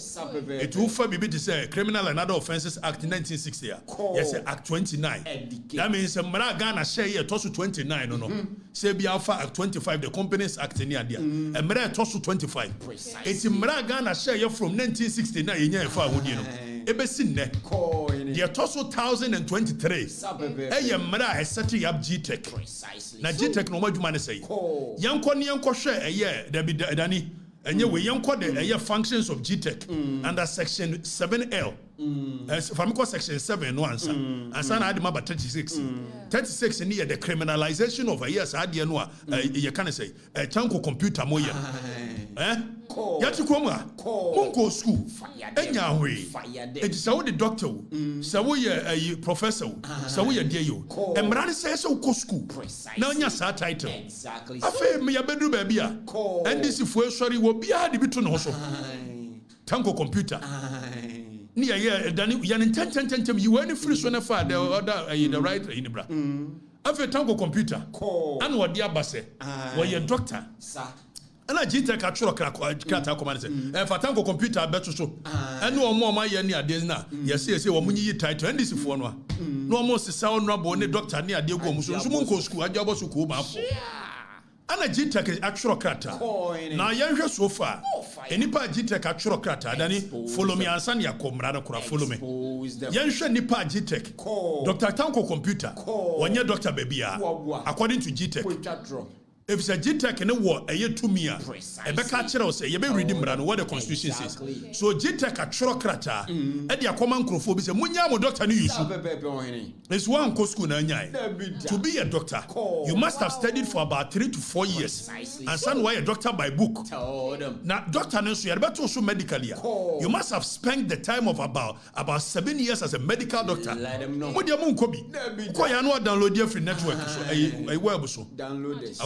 It will forbid to say Criminal and Other Offences Act 1960. Yes, Act 29. That means Emra Ghana share here tosso 29. No. Say be Alpha Act 25. The Companies Act in India. Emra tosso 25. It's Emra Ghana share here from 1969 in your far would you know. Ebesin ne. The tosso 1023. Emra has set up G-Tech. Na G-Tech no more man say. Yanko share a year there be Dani. And you young the functions of G-Tech under section 7L. Famiko section 7 once. And son had about 36. 36 in here the criminalization of a year's idea no you can say a tanko computer moya. Yatukoma Munko school. Enyawe. It is how the doctor, so we a professor, so we a dear you. And Brad says so go school. Now your title. Exactly. I feel me a bedroom baby. And this if we're sorry will be hard to be also. Tanko computer. Near here, Danny, you intention you were any free one of the other the right in the bra. After Tango computer, and what dear Basse, were your doctor, sir. And I G-Tech at Churaka command and for Tango computer, I bet you so. And no more my near days now. Yes, or Muni title, and this is one. No more sound rubber, and doctor near Diego Musumunko school, a job of school. And a G-Tech is actual crater. Now, young so far. Any part G-Tech actual crater, Danny, follow me and Sanya Comrade, follow me. Young Nipa G-Tech, Dr. Tanko computer, one year Dr. Babia, according to G-Tech. if it's a GTEC and a war, a year to me, a catcher or say, you may read what the constitution says. So GTEC a trocrata, and the common crophobia, Munyamo doctor news. It's one school to be a doctor. You must have studied for about 3 to 4 years. And some way a doctor by book. Now, doctor knows you are better also medically. You must have spent the time of about 7 years as a medical doctor. What do you mean, Kobe? Download your free network. A web so. Download this.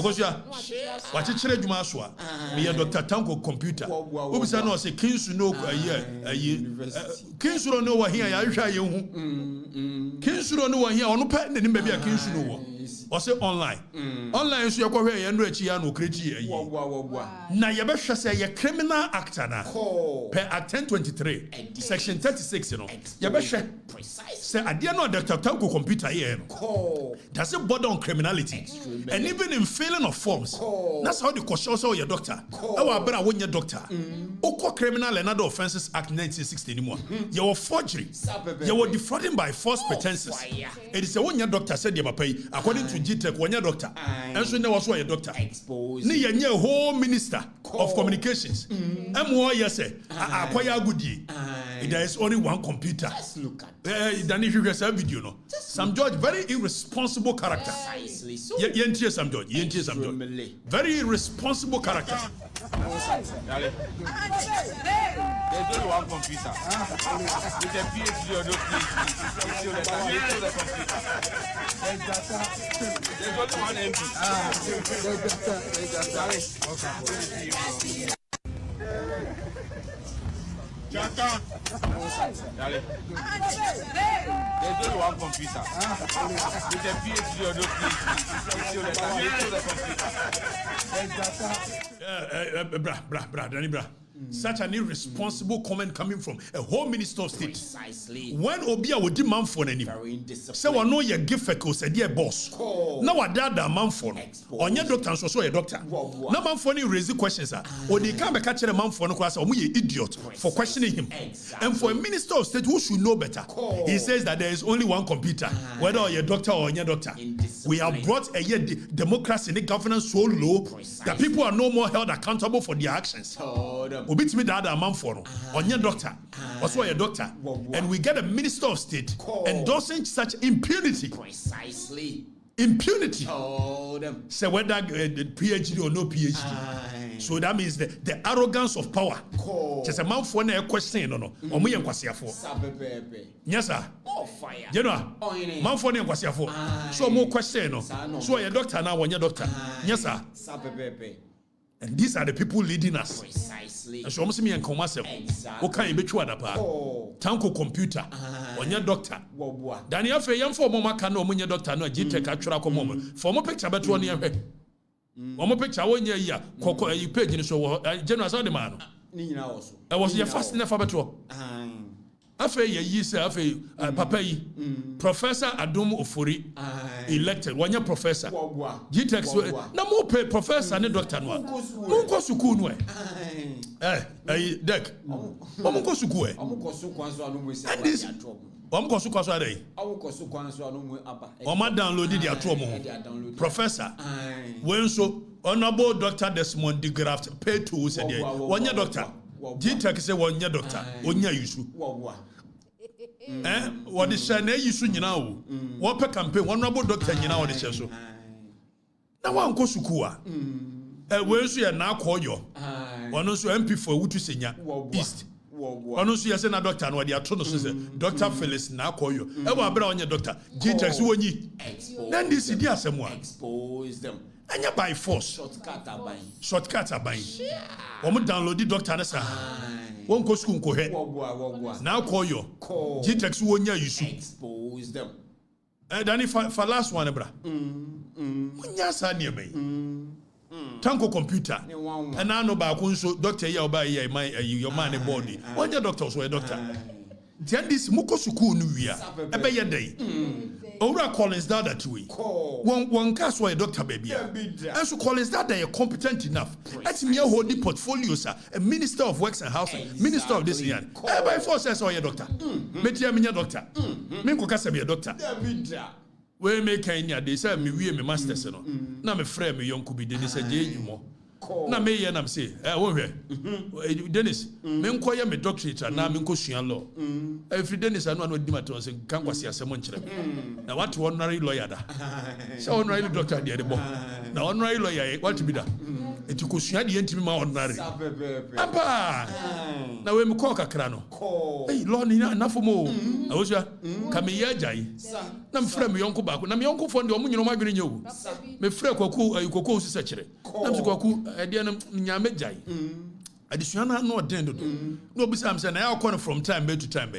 What you trade Maswa, me a Dr. Tanko computer. Who say no, say Kings to know a year. Kings don't know what here, I shall you. Kings don't know what here, on no patent, maybe a Kings to know. Or say online. Online, so you're going to enrich you and create. Now, you better say a criminal actor now. Per Act 1023, Section 36, you know. You better say, I dare not Dr. Tanko computer here. Does it border on criminality? And even in failing of forms, that's how the question also your doctor. Our brother, when your doctor, Oko Criminal and Other Offences Act 1960 anymore. You were forgery. You were defrauding by false pretenses. It is a one your doctor said you pay according to GTEC one your doctor. And so now also your doctor. Ni your whole minister of communications. Yes, acquire good ye. There is only one computer. Look at then if you get a video, no. Some George, very irresponsible character. Some George. Very irresponsible character. There's only one computer. With a PhD or no PhD. There's only one MP. There's only one computer. With a PhD or no PhD. Such an irresponsible comment coming from a whole minister of state. Precisely. When Obia would demand for any, say, I know your gift for said, dear boss. Now, what that man for on your doctor, so a doctor. No man for any raise questions, or they can't catch a man for no class, or we idiot for questioning him. And for a minister of state who should know better, he says that there is only one computer, whether you're a doctor or your doctor. We have brought a year democracy in the governance so low that people are no more held accountable for their actions. Beat me the other man for on your doctor, also your doctor, and we get a minister of state endorsing such impunity. Precisely. Impunity. Say whether PhD or no PhD. So that means the arrogance of power. Just a man for a question, no. Or me and Kwasiafo. Yes, sir. Fire. You know, man for a Kwasiafo. So more question, no. So your doctor now, when your doctor. Yes, sir. And these are the people leading us. Precisely. And so almost me and commercial. What can you be true about? Tanko computer. On your doctor. Daniel Fe young for Mama can know when your doctor no GTEC actual moment. For more picture better one year. One more picture 1 year. Coco you page in so general the man. I was your first never better. Afe ye say afe papa yi Professor Adum Ofori elected one year professor GTEC na mo pay professor and doctor no mo ko school no deck mo ko school and this mo ko school so dey o ma download the atro mo professor when so honorable Dr. Desmond de Graft pay to say dey one year doctor GTEC say one year doctor onya yusu what the shane yusu nyina wo what pe campaign honorable doctor nyina wo de che so na wan ko sukua we so ye na akoyo wono so MP for Wutu Senya East wono so ye say na doctor no de ato no so say Dr. Phyllis na akoyo e wa bra onye doctor GTEC so wonyi then this idi asemo expose them. Anya by force. Shortcut abayin. Omo download the doctor na sa. Won ko school ko he. Now call you. GTEC so wonya yusu. Expose them. Dani for last one bra. Wonya sa ne be. Tanko computer. And now no ba ko so doctor here oba here your man body. Wonya doctor so a doctor. Then this muko school nu wia. Ebe ye dey. Ora Collins that way. One cast why a doctor baby. And so Collins that they are competent enough. Let me hold the portfolio, sir. A minister of works and housing, minister of this year. By force says or your doctor. Metia me doctor. Me ko kasa be a doctor. we make Kenya they say me wie me masters no na me frɛ me yonko bi de say je nyumo na me ye na me say wo hwɛ Dennis me nko ye me doctorate na me nko sua law every Dennis anu anu di matter say kan kwase asɛm nkyerɛ na what honorary lawyer da say honorary doctor de bo na honorary lawyer what be da eti ko sua de ntimi ma honorary apa na we me call kakra no hey law ni na fo mo na wo sua ka me ye agai na me frɛ me yonko ba ko na me yonko fo de o munyo ma dwene nyewu me frɛ Kwaku sisa kyerɛ na me Kwaku ade na nyame jai adisua na no den do no bi sam say na ya call from time to time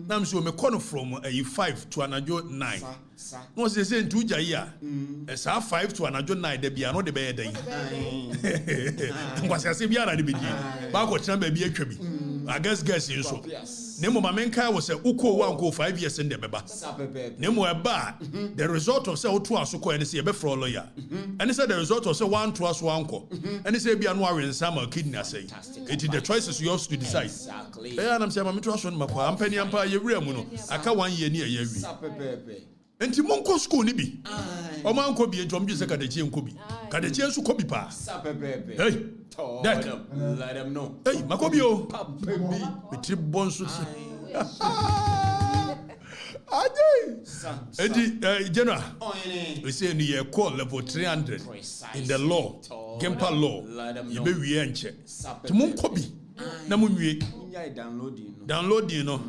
na am so me call from 5 to anajo 9 no say ntu jai a sa 5 to anajo 9 da bia no de be ye dan ngwase ase bia na de be ji ba ko tena ba bi atwa bi I guess so nemo mamenka was say uko wanko 5 years in the beba nemo eba the result of say otu asoko and say be for lawyer and say the result of say one to us wanko and say bia no arensa kidney say it is the choices you have to decide exactly and I'm say mame to aso no makwa ampani ampa ye wura mu no aka 1 year ni ye wi enti monko school ni bi o man ko bi ejom bi se kadachie nko bi kadachie nso ko bi pa hey let them know hey makobi o bitri bonso adi edi general we say ni ye call level 300 in the law gempa law you be wie enche ti monko bi na munwie downloading no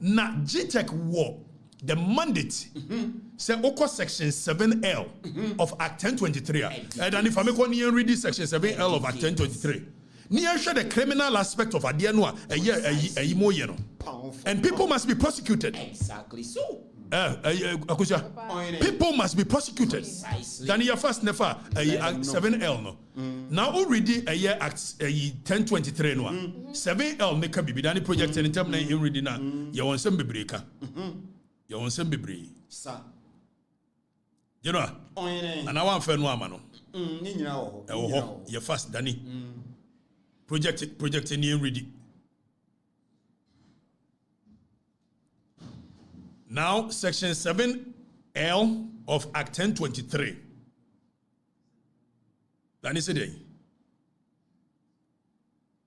na GTech war the mandate say oko section 7L of Act 1023 and if I make one read this section 7L of Act 1023 near share the criminal aspect of adie no a mo ye no and people must be prosecuted exactly so people must be prosecuted then your first never 7L no now already a year Act 1023 no 7L make be done project in term na in reading na you want some bebreka you want some bebre sir you know and I want fair no ama no ni nyina ho your first Danny project in ready now section 7L of Act 1023 Danny said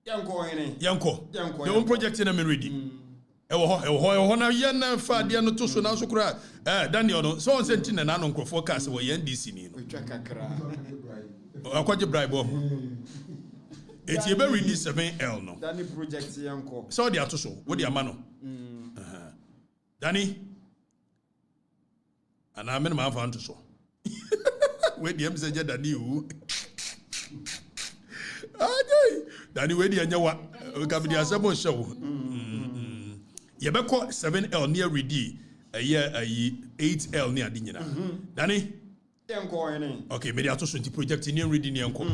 yanko the one project in ready ewo na ye na fa de no to so na so kura Daniel no so on senti na no nkrofo cast wo ye NDC ni no akwaje bribe ho eti e be release 7L no Dani project yanko so de ato so wo de ama no Dani ana me ma fa nto so we de mse je Dani o Dani we de anyawa ka bi de asebo show Yebeko 7L near ready a year 8L near Dinina. Danny? Okay, maybe I told you project near reading Yanko.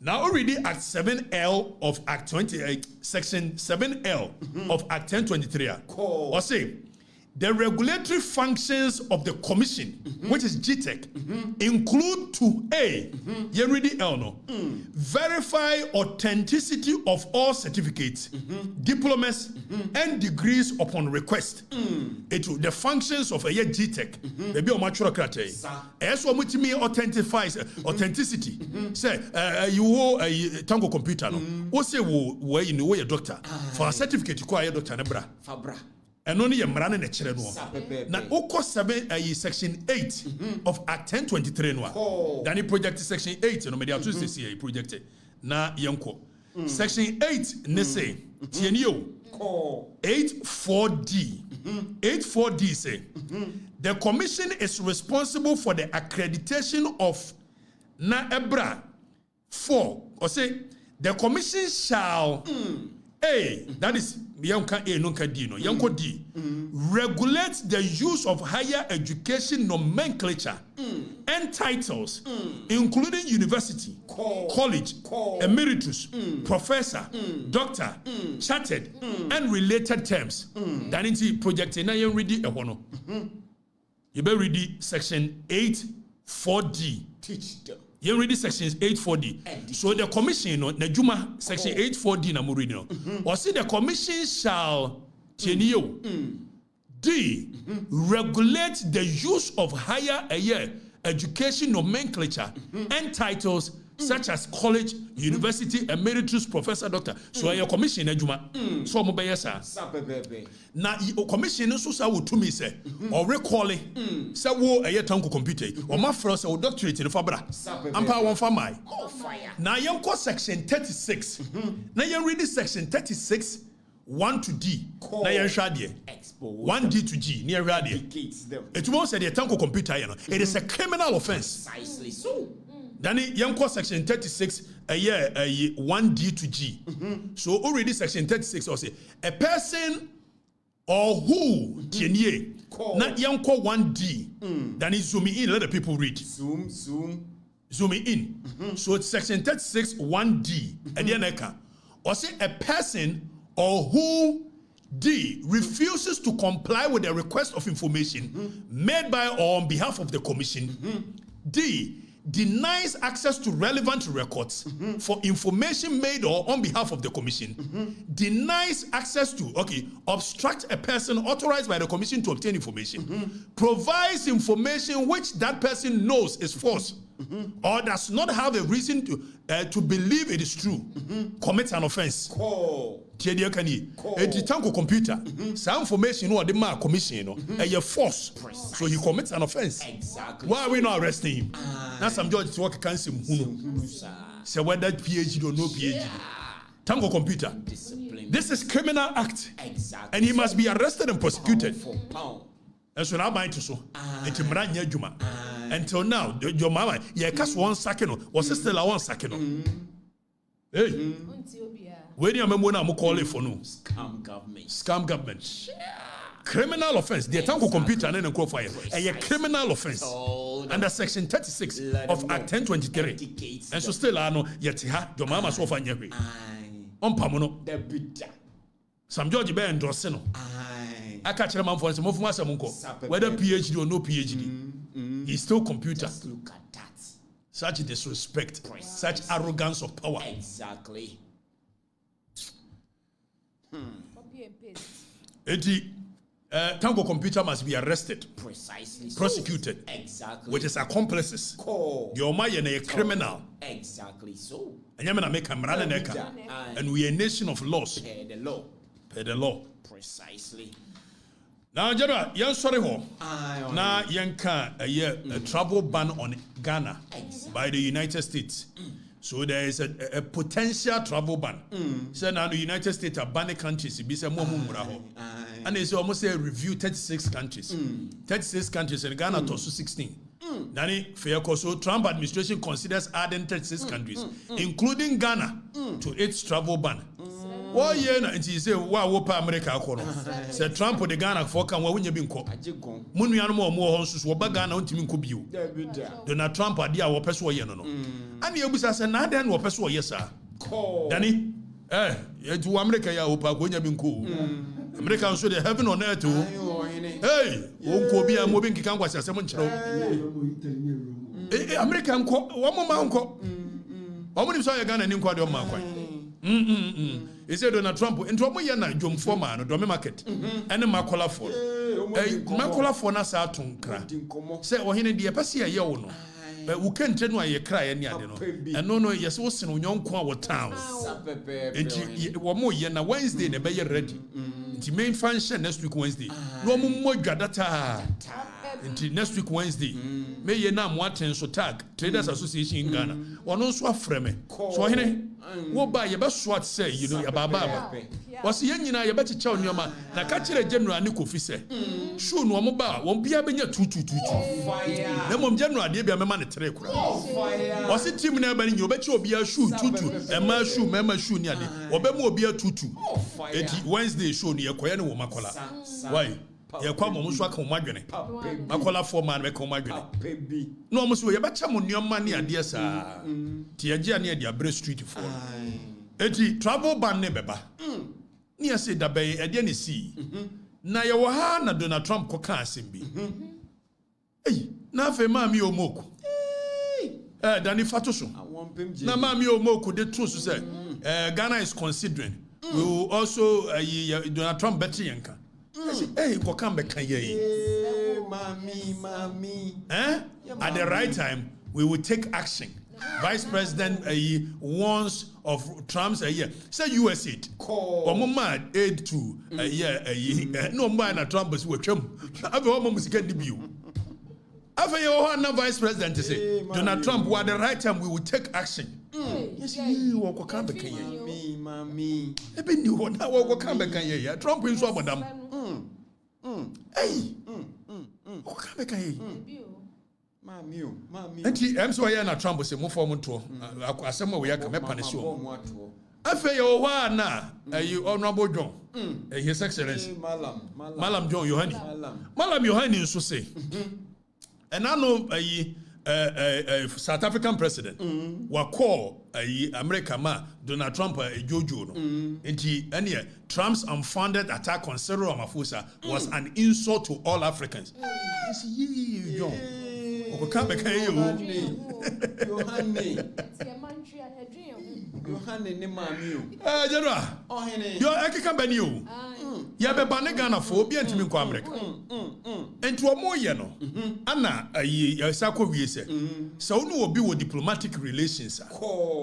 Now already at 7L of Act 28, section 7L of Act 1023. Or say the regulatory functions of the commission, which is GTech, include to A, Yeridi Elno, verify authenticity of all certificates, diplomas, and degrees upon request. The functions of a GTech, maybe a mature crate. As what me authentifies authenticity. Say, you owe a tango computer, no? Or say, where you know your doctor for a certificate, you call your doctor, Nebra. Fabra. And only a man in a chere no. Na oko 7 section 8 of Act 1023 no. Then he projected section 8 no media to say he projected. Na yanko. Section 8 ne say tienio 84D. 84D say the commission is responsible for the accreditation of na ebra 4 or say the commission shall A, that is Yanka A Nunka D no Yanko D regulate the use of higher education nomenclature and titles, including university, college, emeritus, professor, doctor, chartered, and related terms. That is project in I ready a hono. You better read section 8.4D. Teach them. You read sections 8.4D. So the commission, the Juma section 8.4D na murino. Or see the commission shall D. Regulate the use of higher education nomenclature and titles such as college, university, emeritus, professor, doctor. So your commission adwuma. So mo be yesa. Na commission so sa wo tumi say or recalling say wo tanko computer or ma fro say wo doctorate in fabra. Ampa won fa mai. Na yenko section 36. Na yen read section 36 1 to D. Na yen hwa de. 1D to G near radio. It won't say the tanko computer, you know. It is a criminal offense. Precisely so. Then Yanko section 36 a year 1D to G. So already section 36 or say a person or who Tienye not Yanko 1D. Then is zoom in, let the people read. Zoom in. So it's section 36 1D and then or say a person or who D. Refuses to comply with the request of information made by or on behalf of the commission. D. Denies access to relevant records for information made or on behalf of the commission. Denies access to, obstruct a person authorized by the commission to obtain information. Provides information which that person knows is false or does not have a reason to believe it is true. Commits an offense. A tanko computer, some information or the mark commission, a force. So he commits an offense. Exactly. Why are we not arresting him? That's some judge to work against him. Say whether PhD or no PhD. Tango computer. Discipline. This is criminal act. Exactly. And he must be arrested and prosecuted. Pound. And so now buying to so. Until now, your mama, cast 1 second, or sister 1 second. Hey. When you remember I'm calling for no Scam government. Scam government. Criminal offense. The tanko computer and then a fire. A criminal offense. Under section 36 of Act 1023. And so still I know yet your mama so far nyeri. Pamono. The bidda. Some George Bear endorse no. I catch a man for some of my whether PhD or no PhD. He's still computer. Just look at that. Such disrespect, such arrogance of power. Exactly. Copy and paste. Tango computer must be arrested, Precisely. prosecuted, So. Exactly. with his accomplices. Your man a criminal. Exactly so. And you make a and we are a nation of laws. Per the law. Per the law. Precisely. Now, General, you're sorry, now yanka a travel ban on Ghana by the United States. So there is a potential travel ban. So now the United States are banning countries. And they say almost a review 36 countries. 36 countries and Ghana to 16. Nani fair so Trump administration considers adding 36 countries, including Ghana, to its travel ban. Why and he say why wopa America kono. Say Trump the Ghana for kan wa wunya bi nko. Munu ya no mo honsus wo ba Ghana ontimi nko bio. Donald Trump ade a wo peso ye no no. Ani ebusa say na den wo peso ye sa. Dani to America ya wopa ko nya bi nko. America so the heaven on earth. Hey, wonko bi a mo bi nkikan kwase asem nkyerɛ. America nko wo mo ma nko. Wo mo ni so ye Ghana ni nko ade o ma kwan. He said Donald Trump into a jom former no domi market and makola for makola for na sa tunkra say ohene de pese ye wo no we can tell no ye cry any ade no no yes wo sen onyonkon a wo town enti wo mo ye na Wednesday na be ye ready enti main function next week Wednesday no mo modwa data enti next week Wednesday me ye na mo aten so tag Traders Association in Ghana ono so afreme so ohene wo ba ye be swat say you know ya baba was ye nyina ye be chicha onyoma na ka kire general ne kofi say show no mo ba won bia benya tutu na mom general de bia mema ne tere kura was team na ba ni obechi obia shoe tutu e ma shoe mema shoe ni ade obema obia tutu eti Wednesday show ni ye koye ne wo makola why ye kwa mo so aka mo adwene makola for man make mo adwene no mo so ye be cha mo nyoma ne ade sa ti ye gia ne ade abre street for eti travel ban ne beba ni ase da be ade ne si na ye wo ha na Donald Trump ko ka asem bi na fe ma mi omoku Dani Fatoso na ma mi omoku de true so say Ghana is considering we will also Donald Trump better yanka Hey, go come back Mommy. At the right time, we will take action. Vice President warns of Trump's say US aid. Mad aid to no man at Trump is with him. I've almost get the view. After your Vice President to say Donald Trump, at the right time we will take action. Yes, you will come back here. Mommy. Maybe you will now come back here. Trump will swap them. Hey, come back here. Mommy. And I'm so I Trump will say more for Monto. I said, we are coming punish you. After your one now, you honorable John, His Excellency, Malam John Yohani. Malam Yohani so say. And I know South African president will call America Donald Trump Jojo. And Trump's unfounded attack on Cyril Ramaphosa was an insult to all Africans. Yes, John. Come back here, General, you're a Kikabenu. You have a Banagana for being to me, America. And to a more, Anna, a Sako Wiese. So, no be with diplomatic relations.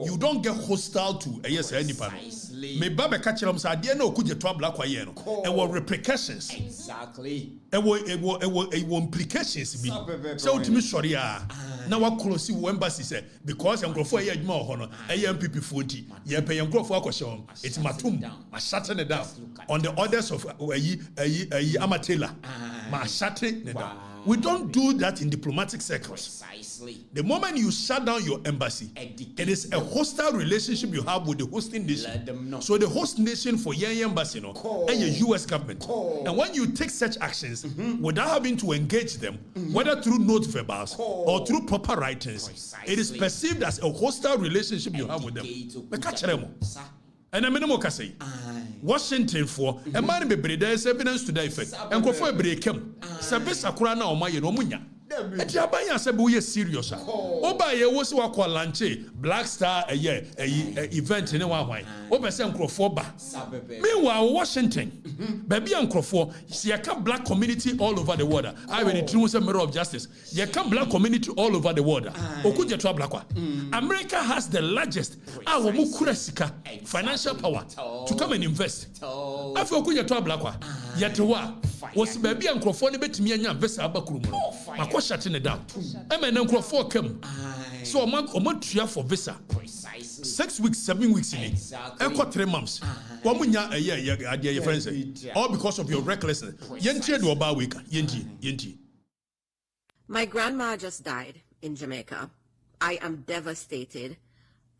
You don't get hostile to a yes, any part. May Baba catch them, so I didn't know could you trouble like and what repercussions. Exactly. And what implications be. So, to me, sorry, now what close you embassy say because I'm going for a more honor, a MPP 40, you pay and go for a question. It's Matum, my shutting it down on the orders of Amatela, my shutting it down. We don't do that in diplomatic circles. Precisely. The moment you shut down your embassy, it is a hostile relationship you have with the hosting nation. Let them know. So the host nation for your embassy and your US government. And when you take such actions without having to engage them, whether through note verbals or through proper writings, it is perceived as a hostile relationship you have with them. And I mean, say Washington for a man be breed, there is evidence to that effect. And go for a break him. Service a crana or my Romunia. And Jabaya said, we are serious. Oba ye was what call Lanche, Black Star a year, event in a while. Over some Crawford. Meanwhile, Washington, baby and Crawford, see a black community all over the world. I will introduce a mirror of justice. You come black community all over the world. Okuja Black. America has the largest our Mukurasika financial power to come and invest. After Okuja Black, yet was baby and Crawford bet me and Vesa Abakurumo. Shutting it down. I'm an uncle for come. So a month for visa. 6 weeks, 7 weeks in it. I got 3 months. 1 year, your friends. All because of your recklessness. My grandma just died in Jamaica. I am devastated.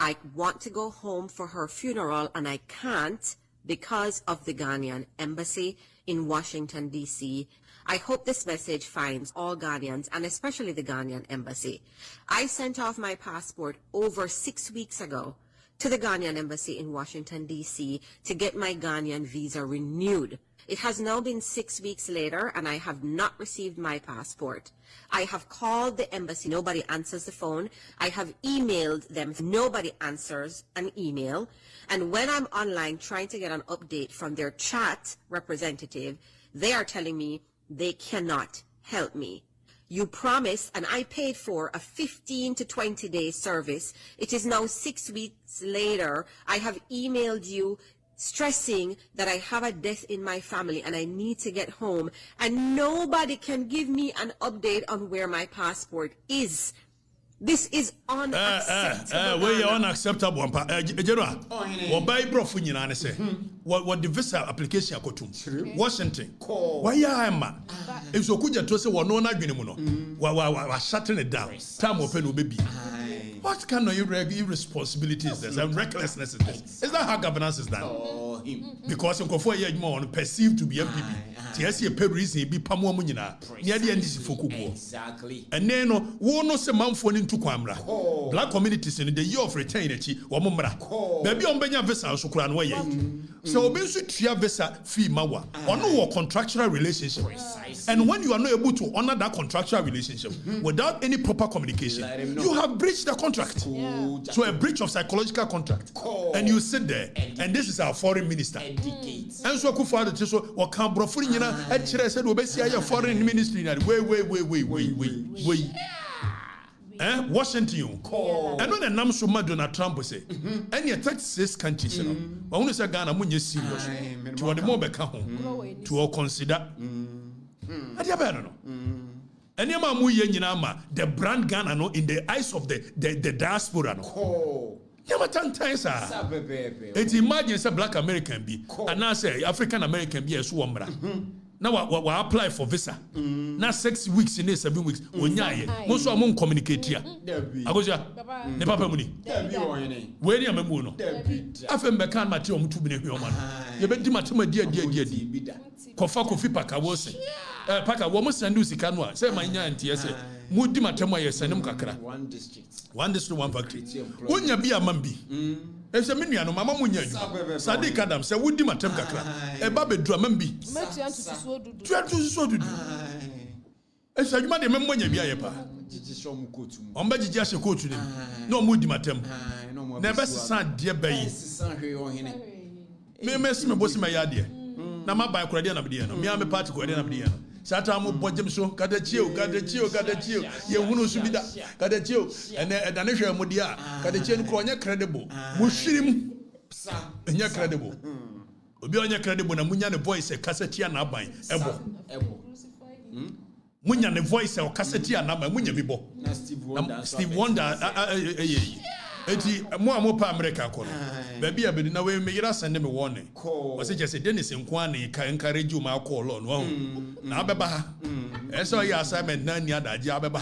I want to go home for her funeral and I can't because of the Ghanaian embassy in Washington, D.C. I hope this message finds all Ghanaians and especially the Ghanaian embassy. I sent off my passport over 6 weeks ago to the Ghanaian embassy in Washington, D.C. to get my Ghanaian visa renewed. It has now been 6 weeks later and I have not received my passport. I have called the embassy. Nobody answers the phone. I have emailed them. Nobody answers an email. And when I'm online trying to get an update from their chat representative, they are telling me they cannot help me. You promised, and I paid for a 15 to 20 day service. It is now 6 weeks later. I have emailed you stressing that I have a death in my family and I need to get home. And nobody can give me an update on where my passport is. This is unacceptable. Where you're unacceptable. General, what by brofu nyina say? What the visa application akotum? Washington. Why ya man? If so kuja to say no na dwene mu no. Wa shutting it down. Time open no baby. What kind of irresponsibility is this and recklessness is this? Is that how governance is done? Because for a year more perceived to be MPP. TSC a pay reason be pamo munina. Near the end is Exactly. And then no se man phone into Kwamra. Black communities in the year of return or Mumbra. Baby on Benya vessel so kran way. So Bensu Tria vessel fee mawa or no contractual relationship. And when you are not able to honor that contractual relationship without any proper communication, you have breached the contract. So a breach of psychological contract. And you sit there and this is our foreign minister. Educate. And so Akufo-Addo te so o kan brofo nyina e kire said obesi aye foreign ministry na wait. Washington. And when the nam so mad Donald Trump say, and you 36 countries, you know, but when say Ghana, munye serious. To the more beka home, to all consider. I don't know. And yama mu ye nyina ma the brand Ghana no in the eyes of the diaspora no. Yama tantan sa. It imagine say black American be, and now say African American be so wamra. Now we apply for visa. Now 6 weeks in 7 weeks. Onyaye. Most of them communicate here. Agoja. Ne papa muni. Where you memu no? Afem bekan mate om tu bi ne hwe man. Ye be di mate ma dia. Kofa kofi pakawo se. Pakawo mo sandu sika no a. Say man nya antie se. Mu di mate ma ye sanem kakra. One district, one factory. Wonya bi amambi. Ese me nua no mama munya adwuma Saddick Adam se wudi matem kakra e ba bedru amambi tuatu so dudu ese adwuma de memmo nya bi ayepa omba jiji ase coach ni no mudi matem na be sesa de bayi me mesi me bosi me yade na maban kura de na be de no me am party kura de na be de no sata mo bojem so kadachio ye hunu so bi da kadachio ene da ne hwe mo dia kadachio no kro onye credible mo hwirim enye credible obi onye credible na munya ne voice cassette na aban ebo munya ne voice o cassette na aban munya bi bo Steve Wonder eti mo pa America ko no ba bia be na we me yira send me warning o se just Dennis nko an ka encourage you ma call on no na abeba ha e so ya assignment na ni adaje abeba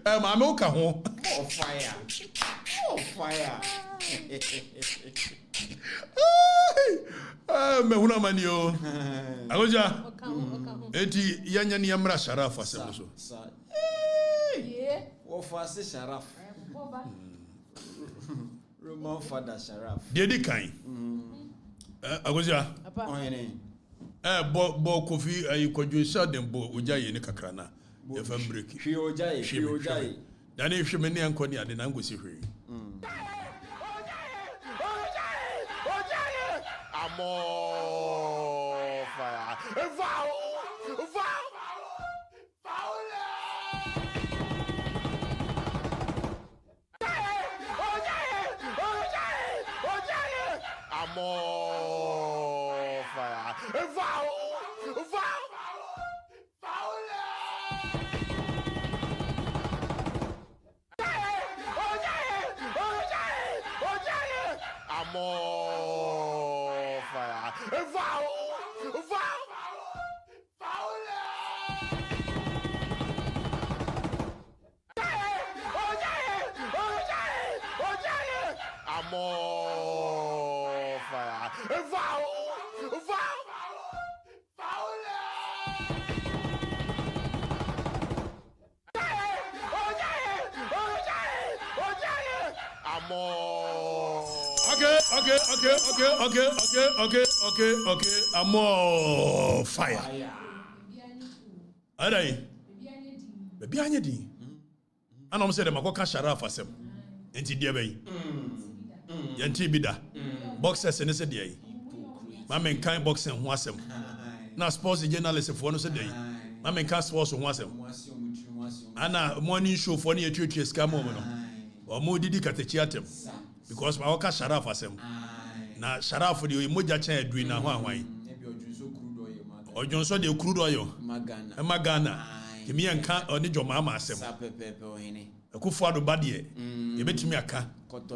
ha ma me ka ho fire me huna mani o agoja eti yanya ni amra sharafa se so wo fa se sharaf Roman father Sharaf. Dedi kan. Agoja. Bo kofi ayi Kwadwo sha dem bo ojaye ne kakra na. E fam break. Hwe ojaye. Dan e hwe me ne anko ne ade na ngosi hwe. Amo fire. Foul. More fire. Foul. More fire. Foul. Okay. I'm more fire. Alright. Baby anyedi. Ana mo say dem akoka Sharaf asem. Enti dia bayi. Yanti bida. Boxers ne se dia yi. Ma men kan boxing ho asem. Na sports journalist for no se dia yi. Ma men kan sports ho asem. Ana morning show for ne yetwetwe scam mo no. O mo didi katechi atem. Because ma akoka Sharaf asem. Na Sharaf de moja chan adui na ho ahwan. Ojonso de crude oil. Magana. Kimi yanka oni jomama asem. Akufo-Addo badie. Ebetimi aka.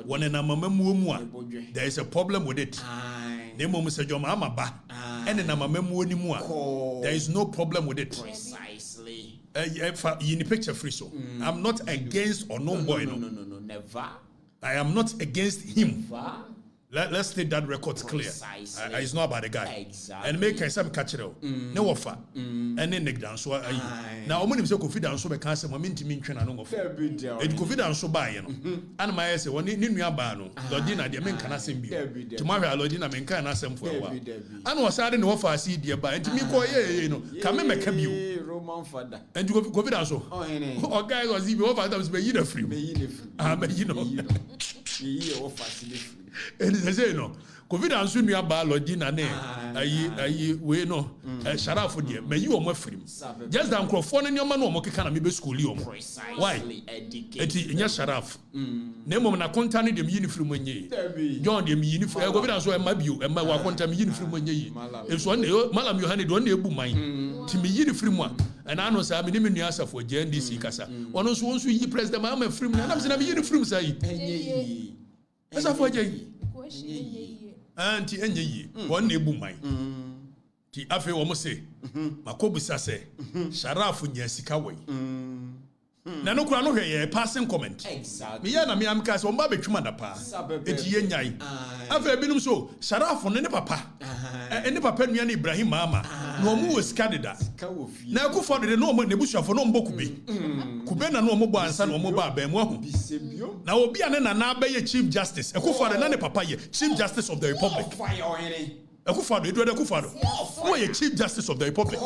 Wone na mamamu mu a. There is a problem with it. Ne mom se jomama ba. Ene na mamamu ni mu a. There is no problem with it. Precisely. You need picture free so. I'm not against or no boy no. No, never. I am not against him. Never. Let's state that record clear. It's not about the guy. Exactly. And make some catch it out. No offer. And then neck down. So now I'm going to say confidence so because I'm mean to mean train and no. It confidence so by you know. And my say when you are bano, Lordina the men cannot send you. Tomorrow Lordina men cannot send for a while. And was I didn't offer see dear by and to me call you know. Come make you Roman father. and you go confidence so. Oh guys was even offer them be you free. Be you free. But you know. And they say no. COVID and soon you are biology na ne. We no. Sharaf dear. May you more free. Just down crofone in your man or can be school you. Why? Eti nya Sharaf. Nemo na kontani dem uniform wenye. John dem uniform. COVID and so e mabiu e ma wa kontam uniform wenye. If so malam Yohane do na ebu man. Ti me uniform a. And I know say me nimi nuasa for JNDC kasa. One so won so yi president Mahama free me. Na me say na me uniform say. Asa for je. Anti enye yi won na ebu man ti afi wo mo se makobisa se Sharaf nya sika wai na no kura no hwe ye passing comment me ya na me am ka se won ba betwuma da pa eti ye nyai afi ebinum so Sharaf ne papa ne papa nua na Ibrahim Mahama na omu wo sika deda na ku for de no mo ne busuafo no mbo kube na no omo bo ansa na omo ba ba mu ahu na obi ane na ba ye chief justice ekufado na ne papa ye chief justice of the republic ekufado edu ekufado who ye chief justice of the republic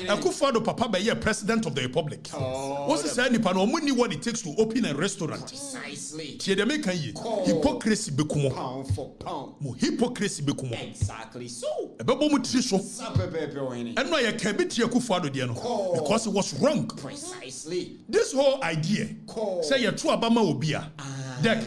ekufado papa ba ye president of the republic what say nipa no omo ni what it takes to open a restaurant precisely tie de make yi hypocrisy be kumo pound for pound mo hypocrisy be kumo exactly so ebebo mu tri so and no ye can be tie ekufado de no because it was wrong precisely this whole idea say ye to abama obi a deck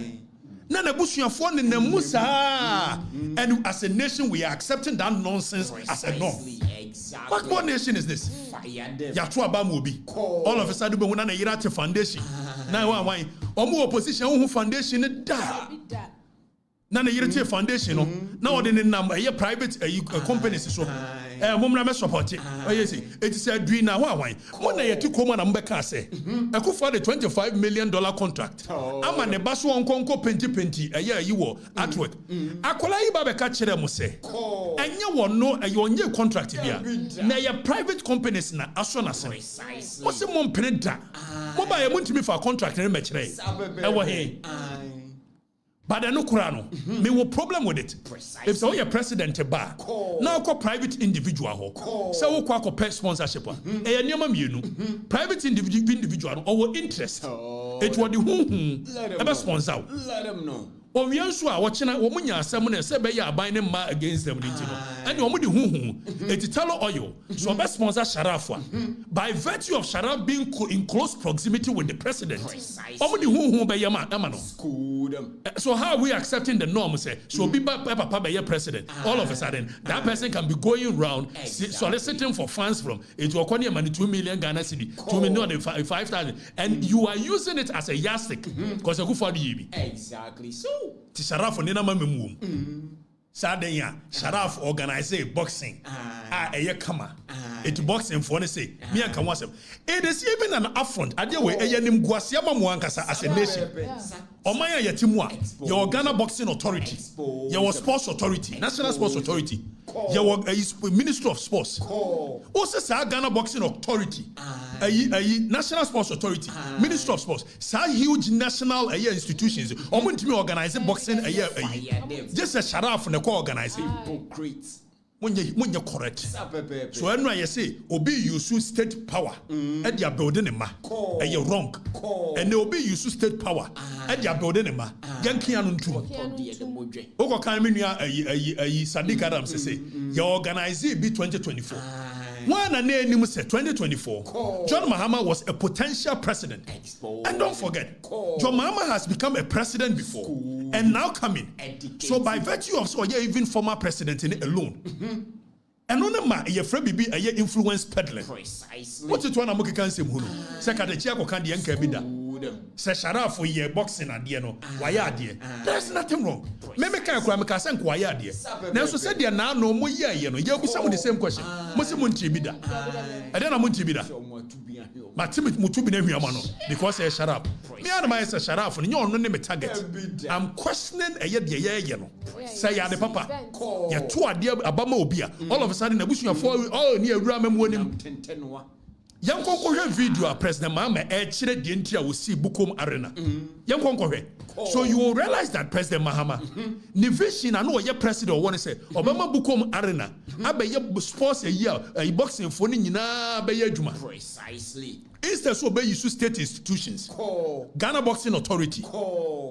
na busuafo ne namu saa and as a nation we are accepting that nonsense as a norm. Exactly. What nation is this? Ya to abama obi all of a sudden be na Yirate foundation na wan omo opposition who foundation da na Yirate foundation no na ode ne nam private companies so mumra me support yes it is a dream na wan mo na yeti koma na mbeka say ekufo the $25 million contract ama ne baso onkonko penti yi wo artwork akola yi ba beka kire mo say enye wo no onye contract bia na ye private companies na aso na say mo se mo mpene da mo ba ye mo ntimi fa contract ne me kire wo he but I no kurano me wo problem with it. If so your president ba now ko private individual ho say wo kwa ko pay sponsorship e nyama mienu private individual or interest it what the who sponsor let them know o wianso a wo chena wo munya asem na se be ya aban ne ma against them nti no and wo mo de etitalo oil so be sponsor Sharaf by virtue of Sharaf being in close proximity with the president o mo de be ya ma no so how are we accepting the norm say so be papa be your president all of a sudden that person can be going around soliciting for funds from it will cost money 2 million Ghana cedi 2 million 5,000 and you are using it as a yardstick because you go for the exactly so ti Sharaf ni na mamemu Saddick Sharaf organize boxing eye kama it boxing for say me and can it is even an affront ade we eyanim guase ma mo ankasa as a nation omanya yetimu a your Ghana boxing authority your sports authority national sports authority your ministry of sports also say Ghana boxing authority national sports authority ministry of sports say huge national institutions omuntimi organize boxing just a Sharaf na ko organize hypocrites munye correct so enu I say obi use state power e dia building ma wrong and obi use state power e dia building ma yankin anu ntum o kan me nua Saddick Adams say you organize be 2024 one and name say 2024 John Mahama was a potential president and don't forget John Mahama has become a president before and now coming so by virtue of so even former president in it alone and on ma ye fra bibi a influence peddling precisely what it one amoke kan sem hunu se Okatakyie Afrifa de enka bi da se Sharaf ye boxing ade no waya ade there's nothing wrong me kan kura me ka se nko waya ade na so se de na no mo ye no ye busa mo the same question mo se mo nti bi da ade na mo nti bi da matimi mutu bi na hwiama no because Sharaf me and my Sharaf no nye ono ne me target I'm questioning ye de ye no say ya de papa ye to ade abama obi a all of a sudden abusuafo all ni awura mamu onim yankonkohwe video President Mahama kire de ntia wo si Bukom Arena yankonkohwe so you will realize that President Mahama ni vision na no ye president o won say obama Bukom Arena abaye sports a year boxing for ni nyina abaye adwuma precisely Instead, so be use state institutions. Ghana Boxing Authority,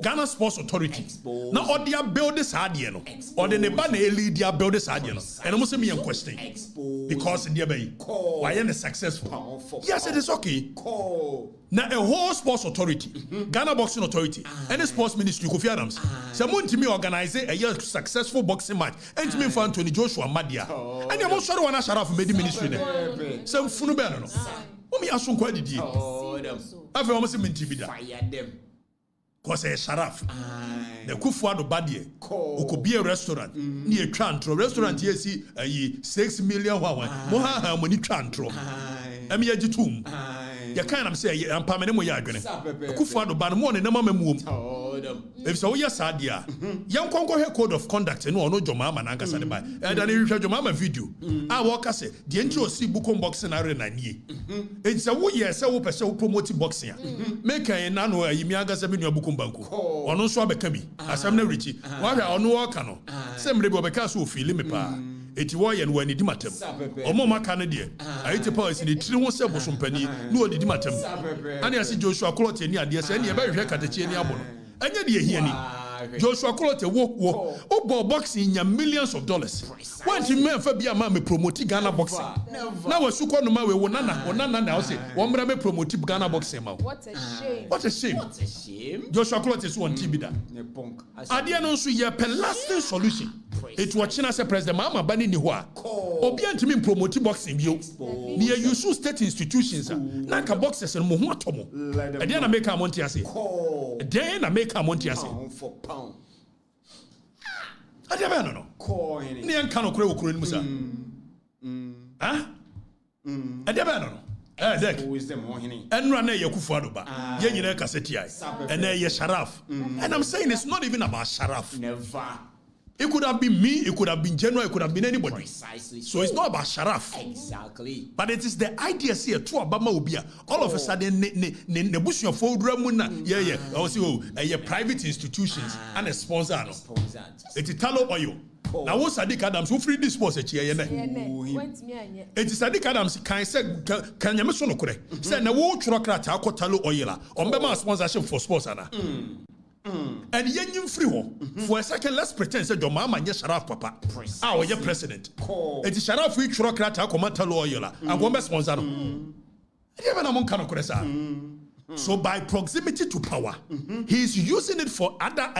Ghana Sports Authority. Now, all they build this idea, no, or the neighbor lead their build this idea, no. And I'm saying me a question because in the bay, why are they successful? Yes, it is okay. Now, a whole sports authority, Ghana Boxing Authority, and the sports ministry, Kofi Adams, someone to me organize a successful boxing match, and to me for Anthony Joshua Madia, and you're most sure one I shut off made ministry. Some Funubano. Who me ask quite did you? I've almost been to fire them. Cause a sharaf, the Kufuado Badie, who could be a restaurant near Trantro, restaurant here see a 6 million Moha money Trantro. I'm here to tomb. You can't say I'm permanent. Kufuado Banamon and Mamma Moom. If so, yes, idea. Young Congo code of conduct and no Jomama and Nkansah by. And then you show Jomama video. I walk as a the NGO see Bukom boxing arena. It's a wood year, so promoting boxing. Make a nano a Yamiaga Sabino Bukumbanku. Or no swab a cabi. As I'm never richy. Why are no cano? Some rebel because who feel me pa. Eti why and when it dimatem. Or Mama Canadian. I eat a policy in the tree one sell some penny, no the dimatem. And I see Joshua Clot in the idea, and you're very at the chain. And yet you hear me. Joshua Clot walk. Oh, boxing in millions of dollars. When you men for be a man promoting Ghana boxing. Now a suko no mawe wonana now say one brother promote Ghana boxing. What a shame. What a shame. What a shame. Joshua Clot is one tibida. Adia no so ye lasting solution. It was China say President Mahama bani ni hwa. Obi antimi promote boxing bio. Ni use state institutions na ka boxers no ho atomo. Adia na make am monte ase. Adia na make am monte ase. For pound. I don't know. Nian cano crow crane musa. Ah? I don't know. Deck. Who is the morning? And run a Yakufadoba. Yenina Cassetia. And a Sharaf. And I'm saying it's not even about Sharaf. Never. It could have been me, it could have been General, it could have been anybody. Precisely. So it's not about Sharaf. Exactly. But it is the idea here to Obama Ubia. All of a sudden, the bush of Ford Ramuna, yeah, also private institutions and a sponsor. It's Italo Oil. Now, what's Saddick Adams who free this sports at here? It is Saddick Adams can say, can you mention correct? Say, no, what truck at Talo Oil on Bema sponsorship for sports. And yen free for a second, let's pretend that your mama and your Sharaf Papa, our your president. It is Sharaf free truck at Akomata Loyola and one best sponsor. So by proximity to power, he is using it for other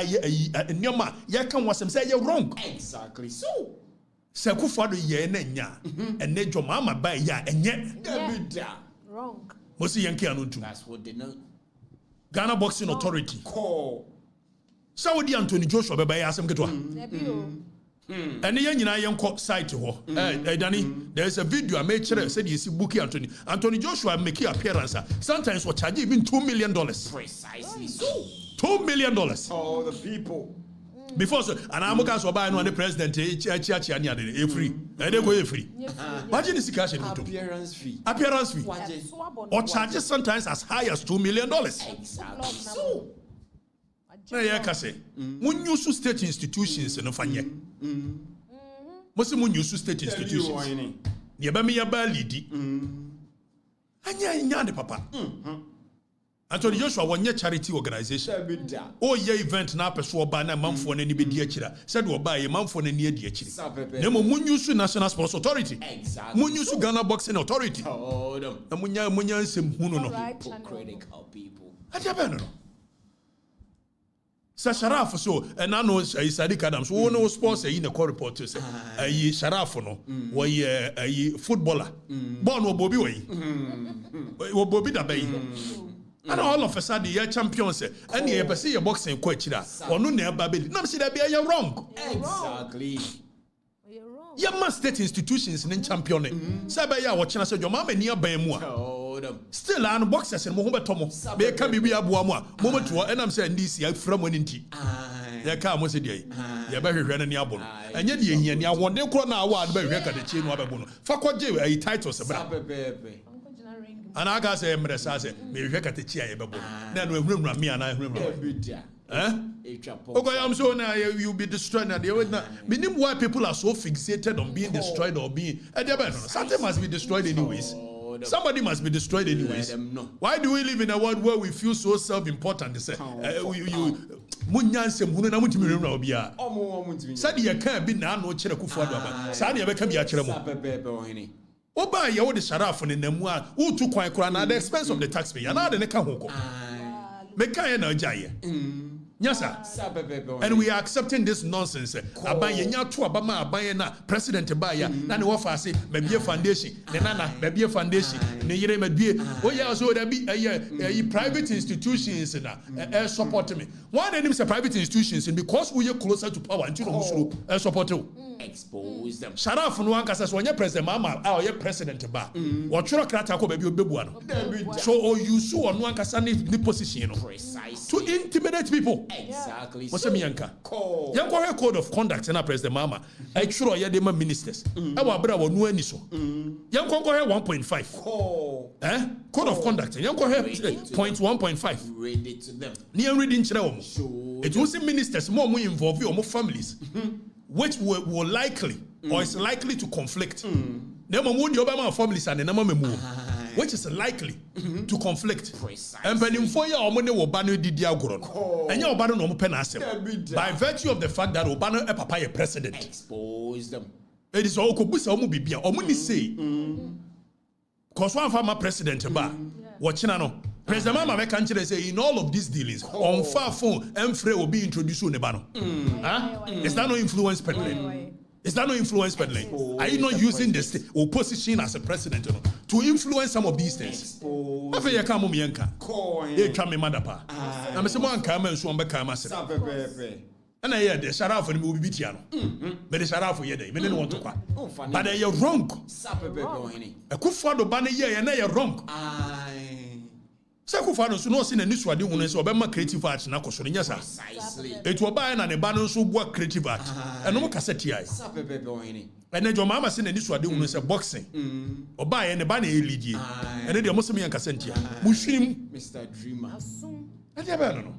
Nyama. Yakan was him say you're wrong. Exactly so. Sekufado ye nenya and ne your mama by ya and yet Wrong. Mosi Yankee Anuntu. That's what they know. Ghana Boxing Authority. Saudi Anthony Joshua beba ya asem ketwa. And the young site Danny, there is a video I made sure said you see Bookie Anthony Joshua make your appearance. Sometimes what charge even $2 million. Precisely so. $2 million. All the people. Before so, and I'm going to buy the president free. They go free. Imagine this cash in Appearance fee. Appearance fee. Or charges sometimes as high as $2 million. Exactly so. Na ya kase mun use state institutions no fanye most mun use state institutions ne ba me ya ba lidi anya de papa Anthony Joshua wonye charity organization oh ye event na peso oba na manfo na ni be di akira said oba ye manfo na ni adi akiri na mun use national sports authority mun use Ghana boxing authority na munya nsem hunu no Critical people. aja no Sharaf so and I know Saddick Adams who no sports in the core report to say Sharaf no was a footballer born wo Bobby way wo Bobby da bay and all of a sudden you champions and you ever see your boxing coach da or no near babeli na say that be you wrong Exactly. you must state institutions in champion say ba ya watching say your mama near ban mu still and boxers and mo betomo be ka bibi aboa mu a moment to and am say ndc afra mo nti ya ka mo se dey ya ba hwehwe na ni abo no enye de ehia ni awonde kro na award ba hwehwe ka de chi no ababo no fa koje ai titles bra and I say mresa say me hwehwe ka te chi aye babo na no ehunura me ana ehunura okay, I'm so now you'll be destroyed now. Meaning why people are so fixated on being destroyed or being something must be destroyed anyways. Somebody must be destroyed anyways. Why do we live in a world where we feel so self-important? They say, Munyanse munu na mutimi rewura obia. Sadi ye kan bi na no kire kufu adaba. Sadi ye beka bi a kire mo. Oba ye wo de sharaf ne namu a utu kwan kura na the expense of the taxpayer. Na de ne ka ho ko. Meka ye na ojaye. Yes, sir. And we are accepting this nonsense. Abanye nya to abama abanye na president baya na ne wofa ase mebie foundation ne nana mebie foundation ne yire mebie o ya so da bi private institutions na support me. Why they name say private institutions because we are closer to power until no musuro support you. Expose them. Sharaf no ankasa so onye president Mahama a oye president ba. Wo tworo krata ko baabi obebu ano. So o use no ankasa ni position no to intimidate people. Exactly. What's a mianka? Yanko code of conduct na president Mahama. I tworo ye de ma ministers. E wa bra wo no ani so. Yanko 1.5. Code of conduct. Yanko point 1.5. Read it to them. Ni reading kire wo mo. It was ministers more involve your families. Which will likely or is likely to conflict. Which is likely to conflict. And when Foya Omone Obano did Diagoron, and your Obano no penasem by virtue of the fact that Obano a papa president. Expose them. It is all Kobusa Omubibia, Omuni say, because one former president, watching no. President Mahama make say in all of these dealings on far phone Mfre will be introduced to Nebano. Is that no influence peddling? Is that no influence peddling? Are you not using the opposition as a president to influence some of these things? I feel you come Mianka. They come in Madapa. I'm a someone come and so on back. And I hear the Sharaf and will be Bitiano. But the Sharaf for day, men don't want to quack. But they are wrong. A Kufado Banner year and they are wrong. Sakufano so no sin and this wadi won so be creative art na ko so nya sa it will buy na ne ba no so bo creative art and no cassette ai and then Mahama sin and this wadi won so boxing oba ne ba na eligi and then mo so me cassette ai mu hwirim Mr. Dreamer ade ba no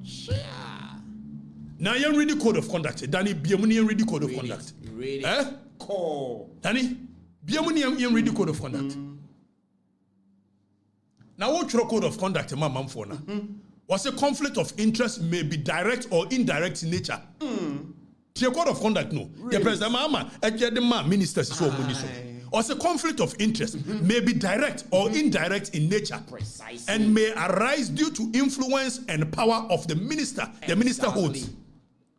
now you read the code of conduct Danny biamu read the code of conduct Danny biamu read the code of conduct. Now, what your code of conduct, Mama Mfona? Was a conflict of interest may be direct or indirect in nature. The code of conduct, no. Really? The president Mahama, the ministers is so muniso. Was a conflict of interest may be direct or indirect in nature. Precisely. And may arise due to influence and power of the minister. The minister holds.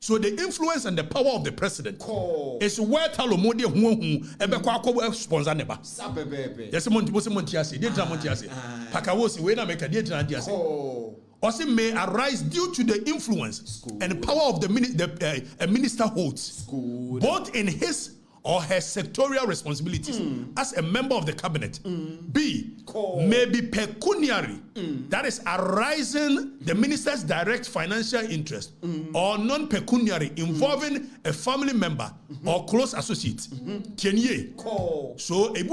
So the influence and the power of the president is where Talomodi ebe Kwaku sponsor neba. Yes, Montiasi, Montiasi. Pakawosi, we na make a Dietiasi. Also may arise due to the influence and power of the minister holds, both in his or her sectorial responsibilities as a member of the cabinet. B, may be pecuniary, that is arising the minister's direct financial interest, or non-pecuniary involving a family member or close associate. So, a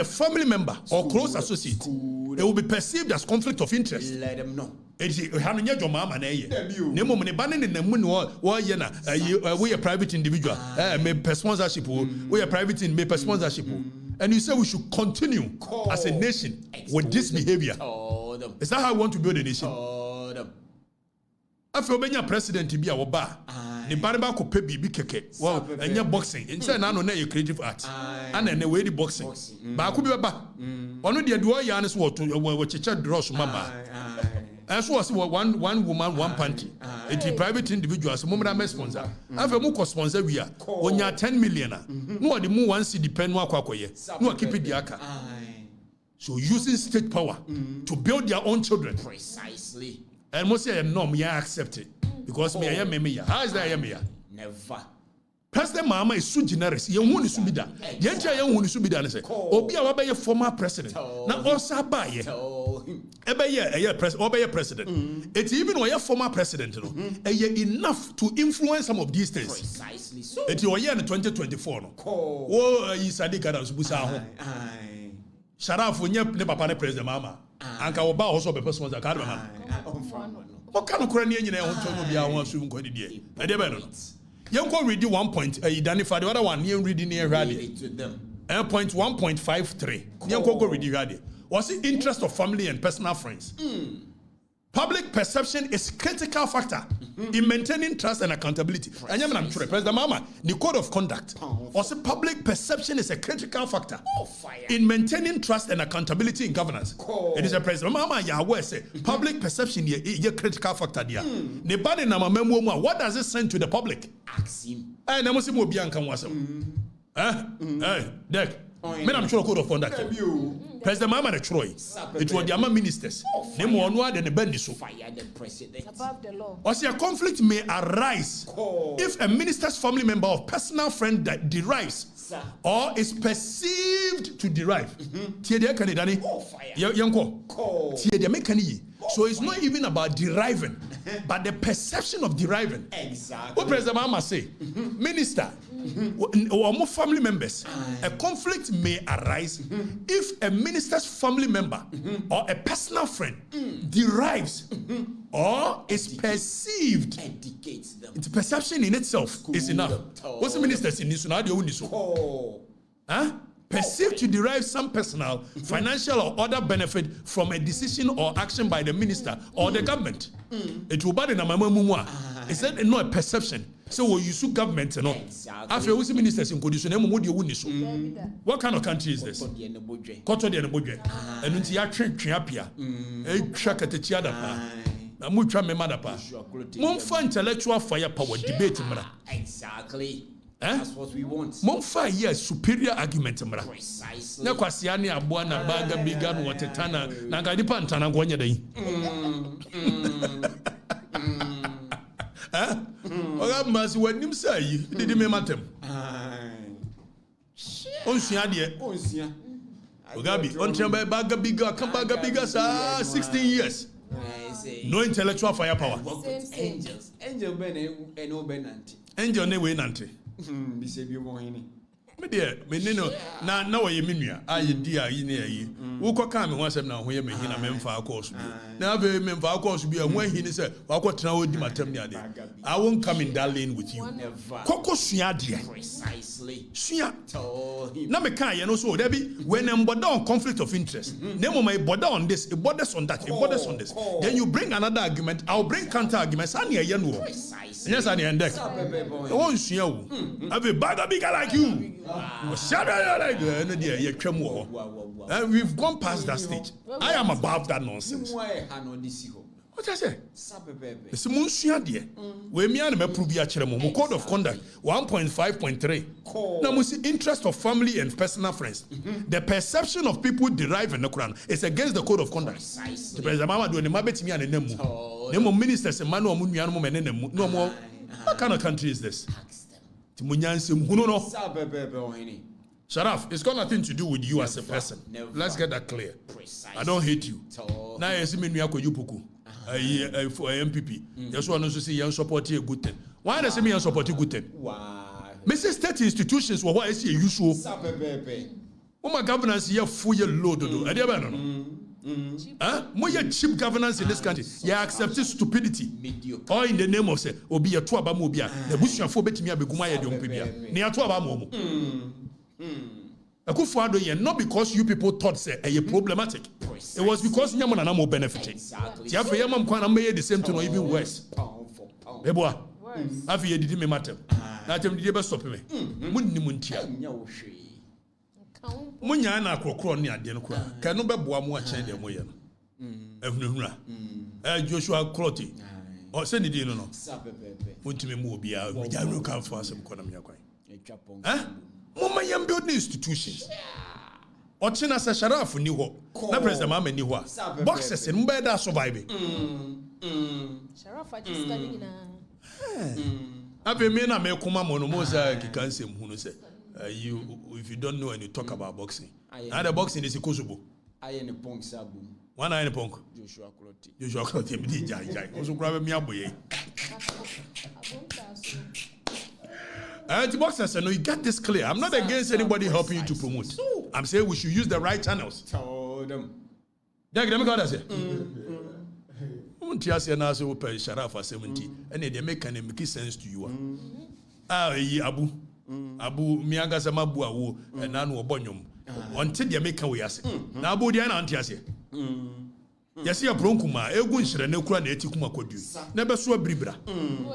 family member or close associate, it will be perceived as conflict of interest. Let them know. We are a private individual. May sponsorship. We are private in may sponsorship. And you say we should continue as a nation with this behavior. Is that how we want to build a nation? After being a president to be our bar, the barba could pay BB keke. Well, and you're boxing. Inside now, no creative art. And then the way the boxing. But I could be a bar. One of the Adua Yanis was to what you draws mama. As was one woman, one panty. It's a private individual, moment I'm a sponsor. I have a more sponsor we are. When you are 10 million, no, the more one see depend on Kwaku. No, keep it the aka. So using state power to build their own children. Precisely. And most say no, me accept it. Because me I am me. How is that I am here? Never. President Mahama is so generous. You want to be that. You want to be that. Obi a be former president. Na also buy. Ebe president. It's even when you former president, you know, enough to influence some of these things. Precisely so. It's your year in 2024. No. Oh, Saddick Adams Busa. Sharaf when you ne papa ne president Mahama. Anka oba also be person that card man. What kind of Ukrainian you know want to be our swim go the day. I dey no. You go read 1 point. Identify the other one. You reading here rally. To them. Point 1.53. Nyanko read you was the interest of family and personal friends. Public perception is critical factor in maintaining trust and accountability. And I'm sure President Mahama, the code of conduct. Also, public perception is a critical factor in maintaining trust and accountability in governance. It is a President Mahama Yahweh say public perception is a critical factor there. The body nama memo, what does it send to the public? Ask him. I never see more Bianca wasam. Hey, Deck. I'm sure code of conduct. President Mahama de Troy. It was the Ama ministers. Name one word and the bendiso. Fire the president. Above the law. Or see a conflict may arise if a minister's family member or personal friend that derives or is perceived to derive. So it's not even about deriving, but the perception of deriving. Exactly. What President Mahama say? Minister or more family members, a conflict may arise if a minister's family member or a personal friend derives or is perceived. Educates them. Its perception in itself is enough. What's the minister's in this? Perceived to derive some personal, financial, or other benefit from a decision or action by the minister or the government. It will be the It's not a perception. So we use government, you know. After we see ministers in condition, what kind of country is this? Koto de budget. And until you train a track at the Chiada. I'm with Madapa. Monfa intellectual firepower debate. Exactly. That's what we want. Monfa yes superior argument. Precisely. Na kwasiani abuana baga bigano watetana na ngadipa ntana ngonya dai. Oga masi wanim say did me matem. Onsia de. Onsia. Ogabi ontremba baga biga kan baga biga sa 16 years. No intellectual firepower. Angels. Angel ben and no benanti. Angel ne we nante. Be say be one. Me dear, me no na we minua aye dia yi na yi wo koka me wasem na ho ye me hina me mfa course bi na be me mfa course bi ho hini say wa ko tena odi matam ni ade I won't come in that lane with you koko sua de Precisely. sua Told him. na me kan ye no so there be when em border on conflict of interest na mo my border on this it borders on that it borders on this then you bring another argument I'll bring counter arguments and ye no Precisely. yes and endek won sua wo have a bag bigger like you. And we've gone past that stage. I am above that nonsense. What I say? It's a monsia dear. We me and me prove ya chremo. Code of conduct 1.5.3. Now we see interest of family and personal friends. The perception of people deriving the Quran is against the code of conduct. The President Mahama do the mabet me and nemu. Nemo ministers and Manu nemu. No more. What kind of country is this? Sharaf, it's got nothing to do with you as a person. Let's get that clear. I don't hate you. Now you see me yupuku. For MPP. That's why I also see you support a good thing. Why does it mean you support a good thing? Mrs. State institutions were what I see usual. My governance here full load. More cheap governance in this country. You accept stupidity. Or in the name of say, Obi a tuaba mobia, the bush and for betimia begumaya don't pibia. Near tuaba momo. A good father, not because you people thought say a problematic. It was because Yaman and Amo benefiting. Tiafa Yamam Kwana made the same to no even worse. Eboa, have you did me matter? Not him did stop me. Muntia. Munya na akokro ne ade no kra ka no beboa mu a chen de moye no ehunhura Joshua Clotty o se ni di no muntimi mu obi a ja no kan fa asem kona me akwan mama yam build institutions o china se Sharaf ni ho na President Mahama ni ho a boxers no be da survive Sharaf just standing in a me na me kuma mo no mo sa kikansem hu no se if you don't know and you talk about boxing, now the boxing is a Kosovo. I am a punk sabu. One eye in a punk. Joshua Clotty. Joshua Clotty, me jai. Also grab me aboye. The boxers say no, you get this clear. I'm not against anybody helping you to promote. I'm saying we should use the right channels. Told them. Let me go there. Muntia say na so per Sharaf 70, and they make sense to you. Abu. abu mianga sama bu awo na no obonyom onte de make we ase na abu dia na ante ase yesi ya bronkuma egu nhire na kura na eti kuma kodu na beso abiribra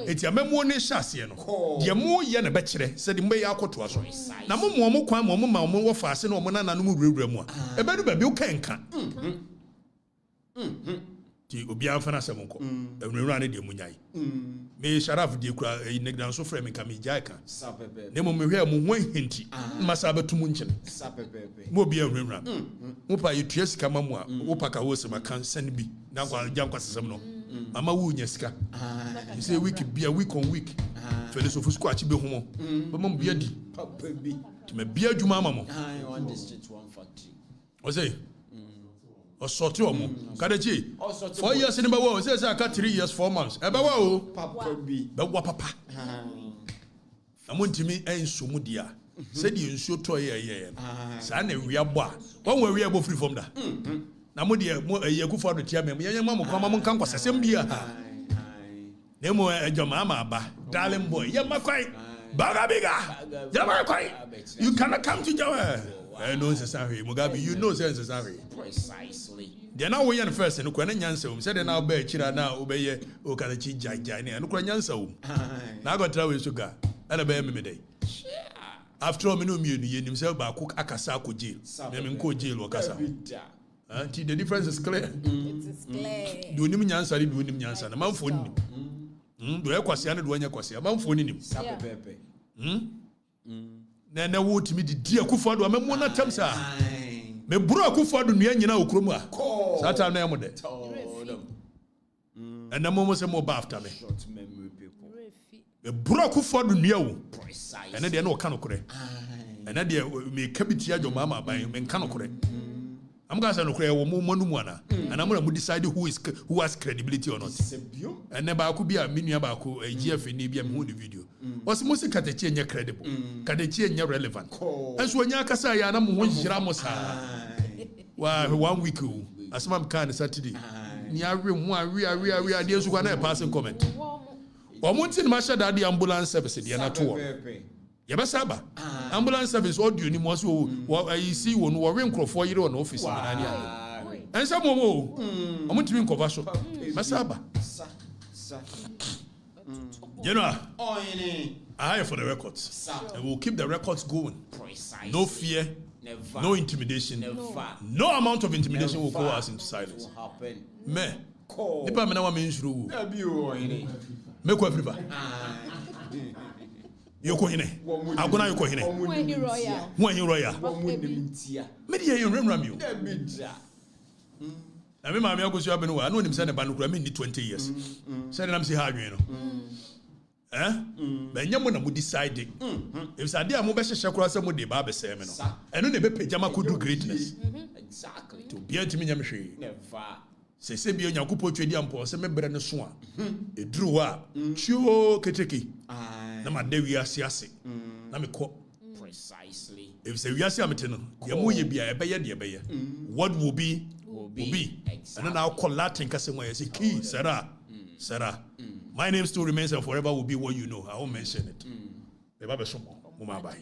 eti amemo ne hyase no de mo ye na be kire se de mbe ya akoto aso na mo kwan mo ma mo wo fa ase na mo na no mu wurawura mu a ebedu ba bi ukenka ti obi an fana asem nko enwura ne de munyai me sharaf de kura negdan so frame nka me jai kan ne mo me hwe mo ho hinti masa betum nchen mo obi enwura mo pa yetua sika mamu a wo paka wo se makan san bi na kwa jam kwasesem no mama wo nya sika you say week on week fele so fusku achi be homo be mo bia di papa bi ti me bia djuma mamo on district 140 o say o sorti omo kadechi 4 years ni ba wo say aka 3 years 4 months e ba wa o papa bi be wa papa amontimi enso mu dia say di enso to ye sa na wi abo a won wa wi abo free from da na mo dia mo Akufo do tia me ye ma mo kwa ma mo kan kwasasem bia na mo ejoma ama ba darling boy ye makwai bagabiga ye makwai you cannot come to Jawa no necessary Mugabe you know say necessary precisely they now we first no kwa nyansa um say they now be kira na obeye Okatakyie jai ne no kwa nyansa um na go travel sugar ana be me dey after all me no mienu ye nim say ba ko akasa ko jail na me ko jail okasa the difference is clear. It is clear. Do nim nyansa ri do nim nyansa na manfo nim do ekwasia na do anya kwasia manfo nim sapepepe na wo timi di Akufo do amemo na tam sa me bro Akufo do nua nyina okrom a sata na yemo de and na mo se mo ba after me short memory people me bro Akufo do nua wo and na de na o ka no kore and na de me kabitia jo mama ban me ka no kore I'm going to say no cry wo Manu ana and I'm going to decide who has credibility or not and never could be a minu ba ko GF ni bia me hu the video was most Okatakyie nya credible Okatakyie nya relevant and so nya kasa ya na mo ho hira mo sa wa 1 week asma m kan Saturday ni awe mu awe ade su kwa na passing comment wa mo tin ma sha da ambulance service de na to Yabasaba ambulance service audio ni mo so I see won wo renkrofo yire on office na ni aye en sa mo mo amutimi nkova so masaba you know I for the records and we'll keep the records going no fear never no intimidation no amount of intimidation will go us into silence me nipa me na wa me nsuru me ko Afrifa yoko hine agona yoko hine When you royal me dey remember me na me ma me akosu abenu wa na onim se ne ba no kura me ni 20 years se na me se ha adwen no ba nyamo na mo decide if say dey am be hye kura se mo dey ba be se me no eno na be pejama kodu greatness exactly to be antimi nyam hwe never se bi Onyankopɔ twedi ampo se me bre ne so a eduru a chuo keteke na ma da wiase ase na me kɔ precisely if say wiase amete no ye mo ye bia e be ye de e be ye what will be and then I'll call Latin kasem where say key Sarah my name still remains and forever will be what you know I won't mention it be ba be so mo bye bye